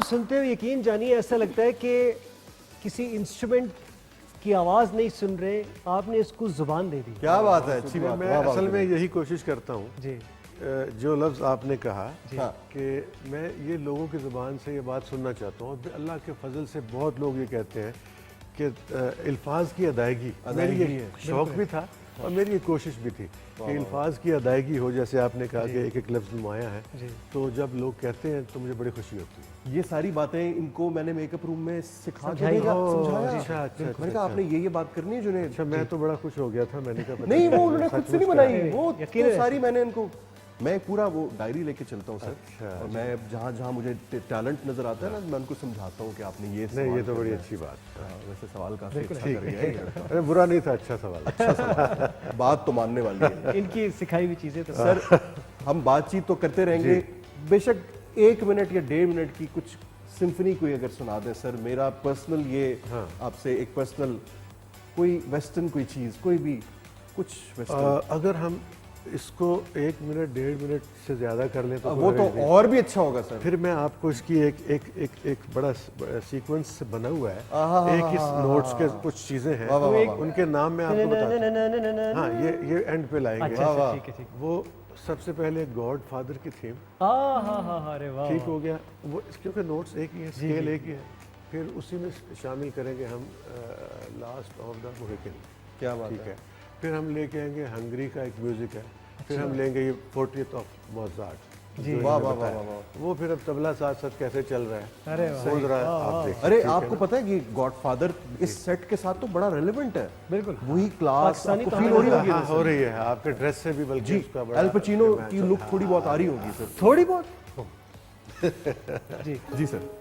सुनते हुए यकीन जानिए ऐसा लगता है कि किसी इंस्ट्रूमेंट की आवाज़ नहीं सुन रहे, आपने इसको जुबान दे दी। क्या बात है, अच्छी बात। मैं वाह, वाह, असल में वाह। यही कोशिश करता हूँ जी जो लफ्ज़ आपने कहा हाँ। कि मैं ये लोगों की ज़ुबान से ये बात सुनना चाहता हूँ और अल्लाह के फजल से बहुत लोग ये कहते हैं कि अल्फाज की अदायगी मेरी ये शौक़ भी था और मेरी ये कोशिश भी थी कि अल्फाज की अदायगी हो, जैसे आपने कहा कि एक एक लफ्ज़ नुमाया है, तो जब लोग कहते हैं तो मुझे बड़ी खुशी होती है। ये सारी बातें इनको मैंने मेकअप रूम में सिखा के समझाई। भेजा, ओह, समझाया। अच्छा, अच्छा, मैंने कहा अच्छा। आपने ये बात करनी है जुनेद। अच्छा, मैं तो बड़ा खुश हो गया था, मैंने कहा पता नहीं, वो नहीं, उन्होंने खुद से सचमुच नहीं का। बनाई, वो यकीन तो है। सारी मैंने इनको, मैं पूरा वो डायरी लेके चलता हूँ सर। अच्छा, और मैं जहाँ जहाँ मुझे टैलेंट नजर आता है ना, मैं उनको समझाता हूँ कि आपने ये नहीं, ये सवाल तो बड़ी करना है। अच्छी बात है। हाँ, वैसे सवाल काफी अच्छा ठीक कर गया है ये लड़का। अरे बुरा नहीं था, अच्छा सवाल। अच्छा सवाल, बात तो मानने वाली है। इनकी सिखाई हुई चीज़ें तो सर हम बातचीत तो करते रहेंगे, बेशक 1 मिनट या 1.5 मिनट की कुछ सिम्फनी कोई अगर सुना दें सर। मेरा पर्सनल ये आपसे एक पर्सनल कोई वेस्टर्न कोई चीज़, कोई भी कुछ वेस्टर्न। अगर हम इसको 1 मिनट 1.5 मिनट से ज़्यादा कर लें तो वो तो और भी अच्छा होगा सर। फिर मैं आपको इसकी एक बड़ा सीक्वेंस बना हुआ है, एक इस नोट्स के कुछ चीज़ें हैं, वाह, वाह, वाह। उनके नाम मैं आपको बताता हूँ। हाँ, ये एंड पे लाएंगे। अच्छा अच्छा, ठीक है ठीक है। वो सबसे पहले गॉड फादर की थीम, हाँ अरे वाह ठीक हो गया वो, क्योंकि नोट्स एक ही है, स्केल एक ही है। फिर उसी में शामिल करेंगे हम लास्ट ऑफ द मोहिकन। क्या बात ठीक है। है। फिर हम लेके आएंगे हंगरी का एक म्यूजिक है, फिर हम लेंगे ये 40th ऑफ मोजार्ट। जी। वाह वाह वाह वाह वाह। वो फिर अब तबला साथ साथ कैसे चल रहा है, अरे वाह। सोच रहा है आप देखिए। अरे आपको पता है कि गॉडफादर इस सेट के साथ तो बड़ा रेलेवेंट है। बिल्कुल। वही क्लास पाकिस्तानी आपको तो फील हो रही होगी हाँ, ना हो सर? रही है आपके ड्रेस से भी, बल्कि जी, उसका बड़ा एल पचिनो मैच की है। लुक थोड़ी बहुत आ रही होगी सर। थोड़ी बहुत जी जी सर।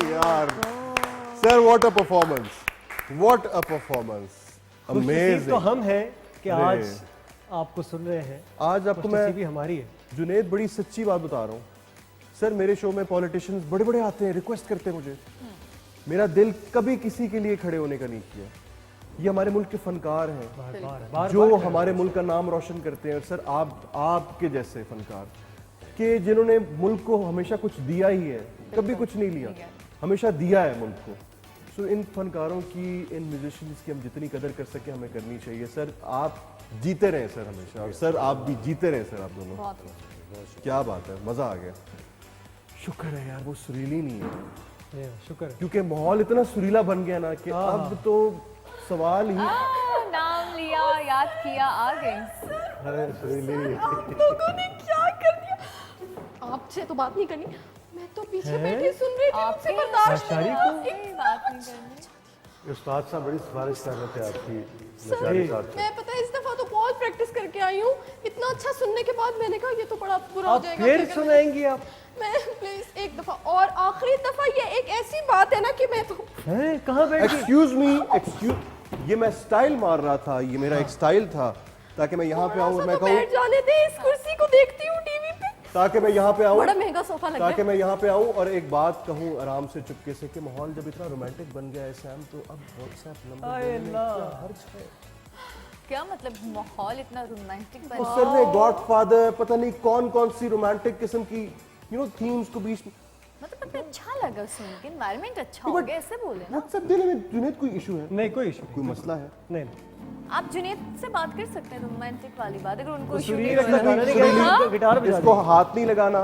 यार sir, what a performance, what a performance, खुशनसीब तो अमेजिंग। हम हैं कि अरे। आज आपको सुन रहे हैं। आज आपको मैं खुशनसीबी हमारी है। जुनेद बड़ी सच्ची बात बता रहा हूँ सर, मेरे शो में पॉलिटिशियंस बड़े बड़े आते हैं, रिक्वेस्ट करते हैं मुझे, मेरा दिल कभी किसी के लिए खड़े होने का नहीं किया। ये हमारे मुल्क के फनकार हैं बार जो हमारे मुल्क का नाम रोशन करते हैं। सर आपके जैसे फनकार कि जिन्होंने मुल्क को हमेशा कुछ दिया ही है, कभी कुछ नहीं लिया, हमेशा दिया है मुल्क को। सो इन फनकारों की, इन म्यूजिशियंस की हम जितनी कदर कर सके हमें करनी चाहिए। सर आप जीते रहें सर हमेशा, और सर आप भी जीते रहें सर, आप दोनों। क्या बात है, मजा आ गया। शुक्र है यार वो सुरीली नहीं है, शुक्र है। क्योंकि माहौल इतना सुरीला बन गया ना कि अब तो सवाल ही नाम लिया, याद किया, आ गए। अरे सुरीली, आप लोगों ने क्या कर दिया? आपसे तो बात नहीं करनी, मैं तो पीछे बैठी सुन रही थी, मुझसे बर्दाश्त नहीं शारी हुआ। को कोई बात नहीं करनी। उस्ताद साहब बड़ी सिफारिश कर रहे थे आपकी सर, नचारी साहब से। मैं पता है इस दफा तो बहुत प्रैक्टिस करके आई हूँ। इतना अच्छा सुनने के बाद मैंने कहा ये तो बड़ा बुरा हो आप जाएगा। फिर सुनाएंगी आप? मैं प्लीज एक दफा और आखिरी दफा, ये एक ऐसी बात है ना कि मैं तो हैं कहाँ बैठ गई? एक्सक्यूज मी, एक्सक्यूज, ये मैं स्टाइल मार रहा था, ये मेरा एक स्टाइल था ताकि मैं यहाँ पे आऊँ और मैं तो कहूँ, बैठ जाने दे, इस कुर्सी को देखती हूँ टीवी पे। ताकि मैं यहाँ पे आऊँ, बड़ा महंगा सोफा लग ताकि गया। मैं यहाँ पे आऊँ और एक बात कहूँ आराम से चुपके से कि माहौल जब इतना रोमांटिक बन गया है सैम, तो अब व्हाट्सएप नंबर आए देने में अल्लाह। क्या हर्ज है? क्या मतलब माहौल इतना रोमांटिक उस बना? सर ने गॉडफादर, पता नहीं कौन कौन सी रोमांटिक किस्म की थीम्स को बीच में। मतलब मुझे अच्छा लगा सुन के, एनवायरनमेंट अच्छा हो गया, ऐसे बोले ना। व्हाट्सएप देने में जुनेद कोई इशू है? नहीं कोई इशू कोई मसला है? नहीं। आप जुनेद से बात कर सकते हैं रोमांटिक वाली बात, अगर उनको इशू सुरीली नहीं रखना होगा। गाना नहीं गाएगी, तो गिटार बजा इसको हाथ नहीं लगाना।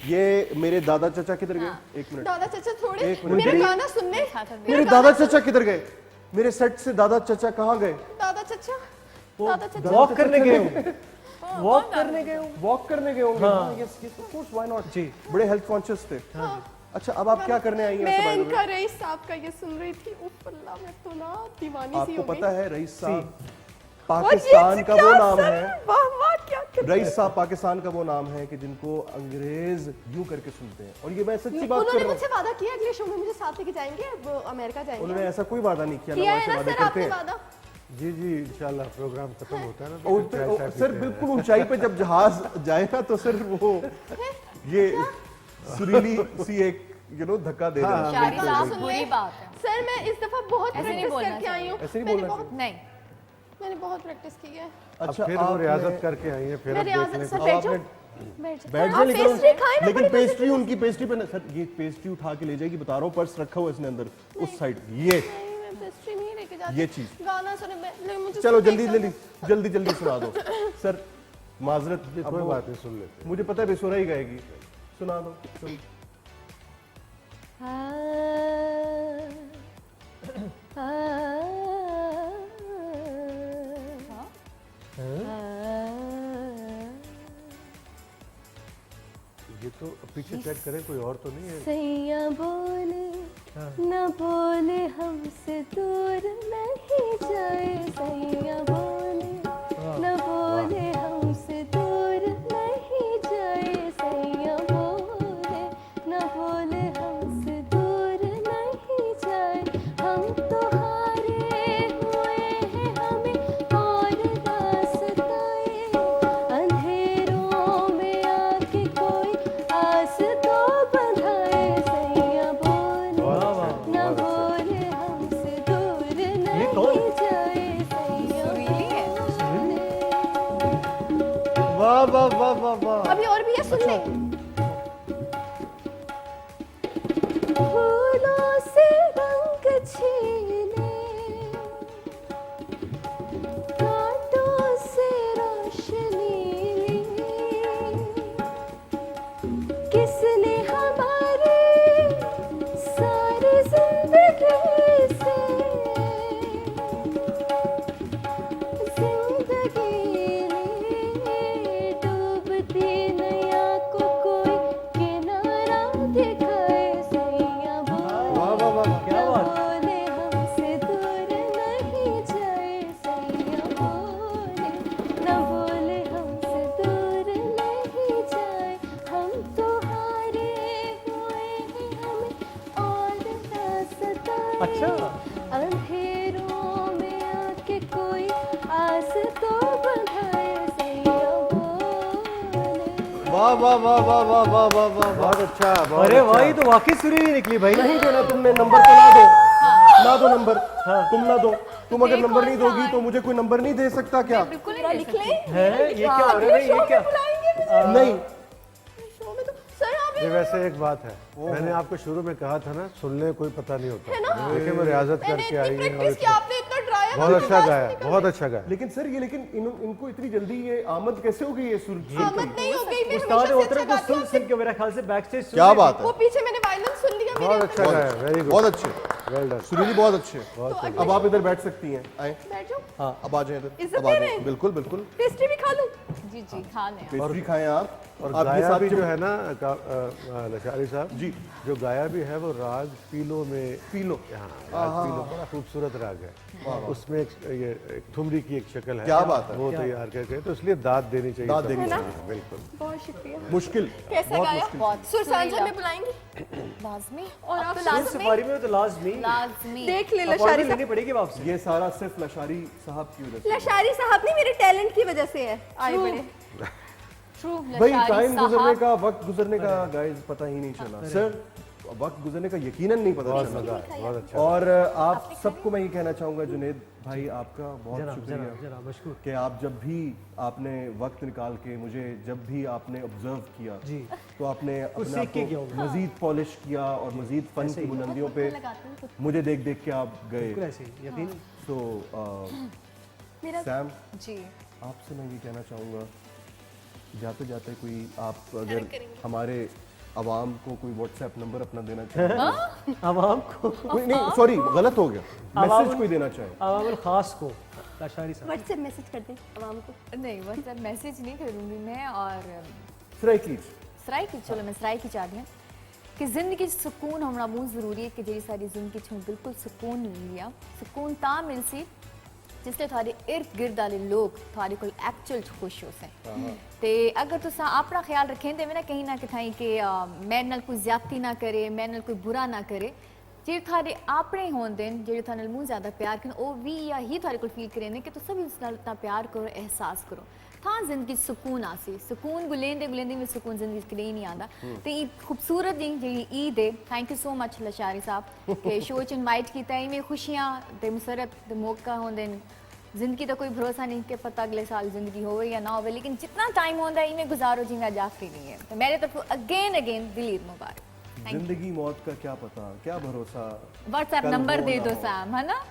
ये मेरे दादा चाचा किधर गए? एक मिनट। दादा चाचा थोड़े एक मिनट। मेरा गाना सुनने। मेरे दादा चाचा किधर गए? मेरे सेट से दादा चाचा कहाँ गए? दादा चाचा, दादा चाचा वॉक करने गए होंगे। वॉक करने गए होंगे। वॉक करने गए होंगे। हाँ, yes yes, of course, why not. जी। बड़े हेल्थ कॉन्शियस थे। अच्छा, अब आप क्या करने आई हैं? मैं ऐसे इनका रईस साहब का ये सुन रही थी। उफ अल्लाह, मैं तो ना दीवानी सी आपको हो गई। पता है रईस साहब और ये पाकिस्तान का वो क्या नाम सर? है, वाह वाह, क्या कर रईस साहब पाकिस्तान का वो नाम है कि जिनको अंग्रेज यूं करके सुनते हैं। और ये मैं सच्ची बात कर उन्होंने रहा हूँ। मुझसे वादा किया अगले शो में मुझे साथ लेके जाएंगे, वो अमेरिका जाएंगे। उन्होंने ऐसा कोई वादा नहीं किया, ना किया वहाँ है से ना वादे सर करते आपने हैं। वादा? जी जी, इंशाल्लाह प्रोग्राम खत्म होता है ना, और तो चाय सर पीते हैं। बिल्कुल ऊंचाई पे जब जहाज जाए ना तो सर वो ये सुरीली सी एक धक्का दे देना। शारी बिल्कुल, साहब बिल्कुल। बुरी बात है, सर मैं इस दफा बहुत ऐसे नहीं प्रैक्टिस बोलना करके आई हूँ। ऐसे नहीं मैंने बोलना बहुत नहीं। मैंने बहुत प्रैक्टिस की है। अब अच्छा, फिर वो आपने- रियाजत करके आई है, फिर मैं अब देख रियाजत लें। सर अब बैठ आपने जाओ, बैठ जाओ। बैठ आप जाए, लेकिन पेस्ट्री खाएं ना, लेकिन बड़ी पेस्ट्री उनकी पेस्ट्री पे सर, ये पेस्ट्री उठा के ले जाएगी, बता रहा हूँ, पर्स रखा हुआ है इसने अंदर उस साइड। ये नहीं, मैं पेस्ट्री नहीं लेके जाती। ये चीज। गाना सुने मैं, मुझे चलो सुनने जल्दी का- जल्दी जल्दी जल्दी सुना दो सर, माजरत। अब कोई वो- बात नहीं, सुन लेते हैं। मुझे पता है बेसुरा ही गाएगी, सुना दो। चलो। ये तो पीछे चेक करें, कोई और तो नहीं है। सैया बोले न बोले हमसे दूर नहीं जाए, सैया बोले न बोले हमसे दूर वाह वाह वाह वाह वाह। अभी और भी है, सुन ले। फूलों से रंग छीने, कांटों से रोशनी ली, किसने हमारी सारी जिंदगी से डूबती नैया को कोई किनारा दिखाए, सैया बोले क्या बात। बोले हमसे दूर नहीं जाए, सैया बोले न बोले हमसे दूर नहीं जाए, हम तो हारे हुए हैं, हमें और ना सताए। अच्छा। अंधेरों में आके कोई आस तो बढ़ाए, सैया बोले। वाह वाह वाह वाह वाह वाह वाह वाह। बहुत अच्छा, बहुत अरे अच्छा। भाई तो वाकई सुरीली निकली भाई। नहीं देना तुमने नंबर तो ना दो, ना दो नंबर, तुम ना दो। तुम अगर नंबर नहीं दोगी तो मुझे कोई नंबर नहीं दे सकता क्या? बिल्कुल पूरा लिख लें। है ये क्या हो रहा है? ये क्या? नहीं, शो में तो सर आप ये वैसे एक बात है, मैंने आपको शुरू में कहा था ना, सुनने कोई पता नहीं होता। देखिए मैं रियाजत मैंने करके आई इतनी हूँ, प्रैक्टिस की, आपने इतना डराया, बहुत मुझे अच्छा आवाज गाया, निकल बहुत अच्छा गाया। लेकिन सर ये इनको इतनी जल्दी ये आमद कैसे हो गई है सुर की? आमद नहीं हो गई, मैं उस्ताद हमेशा से मोहतरम अच्छा को गाती हूँ। सुन सुन के मेरा ख्याल से बैक स्टेज क्या बात वो है, पीछे मैंने वायलिन सुन लिया मेरे। बहुत अच्छा गाया, वेरी गुड, बहुत अच्छे, वेल डन। सुरीली बहुत अच्छे। तो अब आप इधर बैठ सकती हैं, आए। बैठ जाओ, हाँ, अब आ जाए इधर, इज्जत अब आ दे जाए। रहे हैं? बिल्कुल बिल्कुल, पेस्ट्री भी खा लूं। जी जी खा लें आप। पेस्ट्री खाएं आप। और आप ये गाया साथ भी जो है ना लशारी साहब जी, जो गाया भी है वो राग पीलो में, पीलो। हाँ राग पीलो बड़ा खूबसूरत राग है, उसमें एक ठुमरी की एक शक्ल है, क्या बात है। वो तैयार करके, तो इसलिए दाद देनी चाहिए, दाद सबको। देनी हाँ, बिल्कुल। बहुत शुक्रिया। मुश्किल, कैसा बहुत गाया? मुश्किल। बहुत सुर सांझा सुरीला। में बुलाएंगी लाजमी और अब आप तो सुर लाजमी सफारी में तो लाजमी लाजमी देख ले लशारी अपॉइंटमेंट साहब। लेनी पड़ेगी अब आपसे। ये सारा सिर्फ लशारी साहब की वजह से। लशारी साहब नहीं, मेरे टैलेंट की वजह से है आए बड़े। ट्रू भाई टाइम गुजरने का, वक्त गुजरने का गाइस पता ही नहीं चला सर, वक्त गुजरने का यकीनन नहीं पता बहुत चला। मजा आया, बहुत अच्छा। और आप सबको मैं ये कहना चाहूँगा जुनेद भाई, आपका बहुत जनाब शुक्रिया जनाब जनाब मशकूर। कि आप जब भी आपने वक्त निकाल के मुझे, जब भी आपने ऑब्जर्व किया जी। तो आपने अपने सीख आप के गया हूँ को मजीद पॉलिश किया और मजीद फन की बुलंदियों पे मुझे देख देख के आप बिल्कुल गए। ऐसे ही यकीन। तो मेरा सैम, जी आपसे मैं ये कहना चाहूँगा, जाते जाते कोई आप अगर हमारे आवाम को कोई व्हाट्सएप नंबर अपना देना चाहें, आवाम को, कोई नहीं सॉरी गलत हो गया, मैसेज कोई देना चाहें। आवाम खास को लशारी साहब। व्हाट्सएप मैसेज कर दें आवाम को। नहीं मतलब मैसेज नहीं करूँगी मैं। और सराय प्लीज। सराय की, चलो मैं सराय की चाहती हूँ कि जिंदगी सुकून होना बहुत ज़रूरी है कि जी सारी जिंदगी च बिल्कुल सुकून लिया। सुकून ता मिलसी जिसले थोड़े इर्द गिर्द वाले लोग थोड़े को एक्चुअल खुश हो सकें। ते अगर तुसा अपना ख्याल रखें तो ना कहीं ना कहीं कि मेरे नाल कोई ज्यादती ना करे, मेरे नाल कोई बुरा ना करे, जे थारे अपने होंदे जेडे थारे नाल मुंह ज्यादा प्यार करन ओ भी या ही थारे को फील करेंदे कि तुसा भी उस नाल इतना प्यार करो, एहसास करो, था जिंदगी सुकून आसी। सुकून गुलेंदे गुलेंदे में सुकून जिंदगी के लिए नहीं आंदा। तो ये खूबसूरत दिन जी ईद है। Thank you so much Lashari साहब के शो च इनवाइट किया। इवें खुशियां ते मुसरत ते मौका होंदे जिंदगी का कोई भरोसा नहीं कि पता अगले साल जिंदगी हो या ना हो, लेकिन जितना टाइम होता है इवें गुजारो जिंगा जाफरी नहीं है। तो मेरे तरफ अगेन दिल ईद मुबारक। जिंदगी मौत का क्या पता, क्या भरोसा। व्हाट्सएप कल नंबर हो दे ना दो हो। सैम, है ना?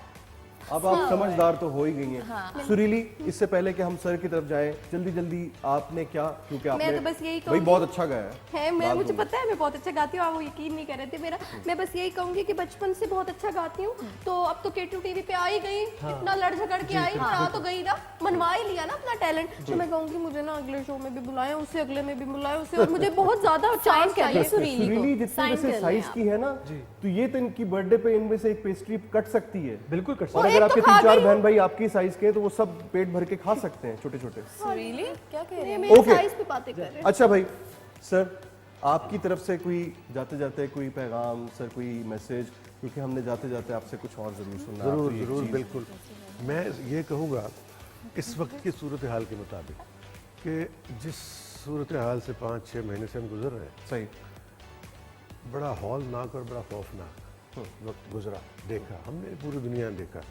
अब आप समझदार तो हो ही गई हैं। सुरीली, इससे पहले कि हम सर की तरफ जाएं, जल्दी जल्दी आपने क्या, क्योंकि आपने तो बस यही भाई कहूंगी- बहुत अच्छा गाया है मैं, मुझे पता है मैं बहुत अच्छा गाती हूँ, आप वो यकीन नहीं कर रहे थे मेरा। मैं बस यही कहूंगी कि बचपन से बहुत अच्छा गाती हूँ, तो अब तो K2 टीवी पे आ ही गई, इतना लड़ झगड़ के आई, और आ तो गई ना, मनवा ही लिया ना अपना टैलेंट। तो मैं कहूंगी मुझे ना अगले शो में भी बुलाएं, उससे अगले में भी बुलाएं, उससे, और मुझे बहुत ज्यादा चांस चाहिए। सुरीली जितने वैसे साइज की है ना, तो ये तो इनकी बर्थडे पे इनमें से एक पेस्ट्री कट सकती है। बिल्कुल कर और सकते अगर एक आपके तो खा 3-4 गई बहन भाई आपकी साइज के हैं तो वो सब पेट भर के खा सकते हैं, छोटे छोटे। रियली क्या कह रहे हैं? मेरे Okay. साइज पे बातें कर रहे हैं। अच्छा भाई, सर आपकी तरफ से कोई जाते जाते कोई पैगाम, सर कोई मैसेज, क्योंकि हमने जाते जाते आपसे कुछ और जरूर सुनना है। ज़रूर आपसे एक ज़रूर चीज़। बिल्कुल। मैं ये कहूँगा इस वक्त की सूरत हाल के मुताबिक कि जिस सूरत हाल से 5-6 महीने से हम गुजर रहे हैं, सही। बड़ा हौलनाक और बड़ा खौफनाक वक्त गुजरा, देखा हमने, पूरी दुनिया ने देखा।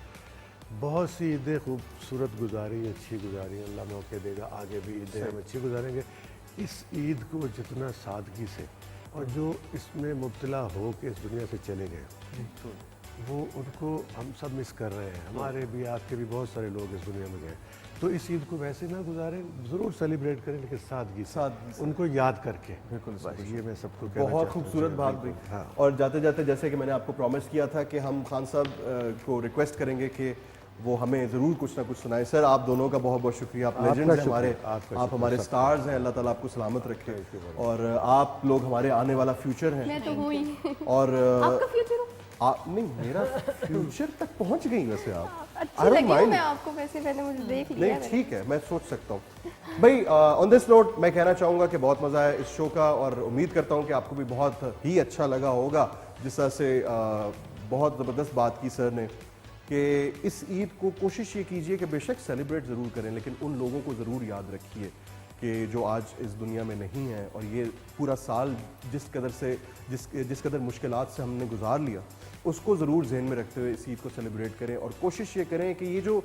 बहुत सी ईदें खूबसूरत गुजारी, अच्छी गुजारी, अल्लाह मौके देगा आगे भी ईदें हम अच्छी गुजारेंगे। इस ईद को जितना सादगी से और जो इसमें मुब्तला हो के इस दुनिया से चले गए, वो उनको हम सब मिस कर रहे हैं। हमारे भी, आपके भी बहुत सारे लोग इस दुनिया में गए। तो इस ईद को वैसे ना गुजारें, ज़रूर सेलिब्रेट करें, लेकिन सादगी से, उनको याद करके। बिल्कुल बस ये मैं सबको कहना बहुत चाहता हूँ। खूबसूरत बात हुई। हाँ। और जाते जाते जैसे कि मैंने आपको प्रॉमिस किया था कि हम खान साहब को रिक्वेस्ट करेंगे कि वो हमें ज़रूर कुछ ना कुछ सुनाएं। सर, आप दोनों का बहुत बहुत शुक्रिया। आप लेजेंड्स हैं हमारे, आप हमारे स्टार्स हैं। अल्लाह ताला आपको सलामत रखे और आप लोग हमारे आने वाला फ्यूचर हैं। मैं तो हूँ ही। और आपका फ्यूचर हो? नहीं, मेरा फ्यूचर तक पहुंच गई वैसे आप। अच्छी लगी हूँ मैं आपको, वैसे मैंने मुझे देख लिया नहीं है। ठीक है, मैं सोच सकता हूँ। भाई ऑन दिस नोट मैं कहना चाहूँगा कि बहुत मज़ा है इस शो का और उम्मीद करता हूँ कि आपको भी बहुत ही अच्छा लगा होगा। जिस तरह से बहुत ज़बरदस्त बात की सर ने कि इस ईद को कोशिश ये कीजिए कि बेशक सेलिब्रेट ज़रूर करें, लेकिन उन लोगों को ज़रूर याद रखिए कि जो आज इस दुनिया में नहीं है। और ये पूरा साल जिस कदर मुश्किलात से हमने गुजार लिया, उसको ज़रूर जहन में रखते हुए इस ईद को सेलिब्रेट करें। और कोशिश ये करें कि ये जो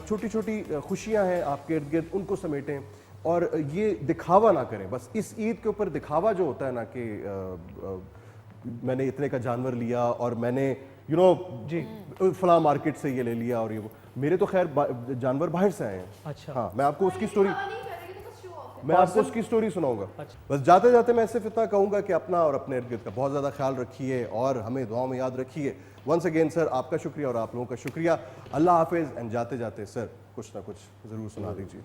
छोटी छोटी खुशियाँ हैं आपके इर्द गिर्द, उनको समेटें और ये दिखावा ना करें। बस इस ईद के ऊपर दिखावा जो होता है ना कि मैंने इतने का जानवर लिया और मैंने जी फला मार्केट से ये ले लिया और ये वो, मेरे तो खैर जानवर बाहर से आए हैं। अच्छा। हाँ, मैं आपको उसकी स्टोरी सुनाऊंगा। बस जाते जाते मैं सिर्फ इतना कहूंगा कि अपना और अपने इर्द गिर्द का बहुत ज़्यादा ख्याल रखिए और हमें दुआओं में याद रखिए। वंस अगेन सर, आपका शुक्रिया और आप लोगों का शुक्रिया। अल्लाह हाफिज़। एंड जाते जाते सर कुछ ना कुछ ज़रूर सुना दीजिए।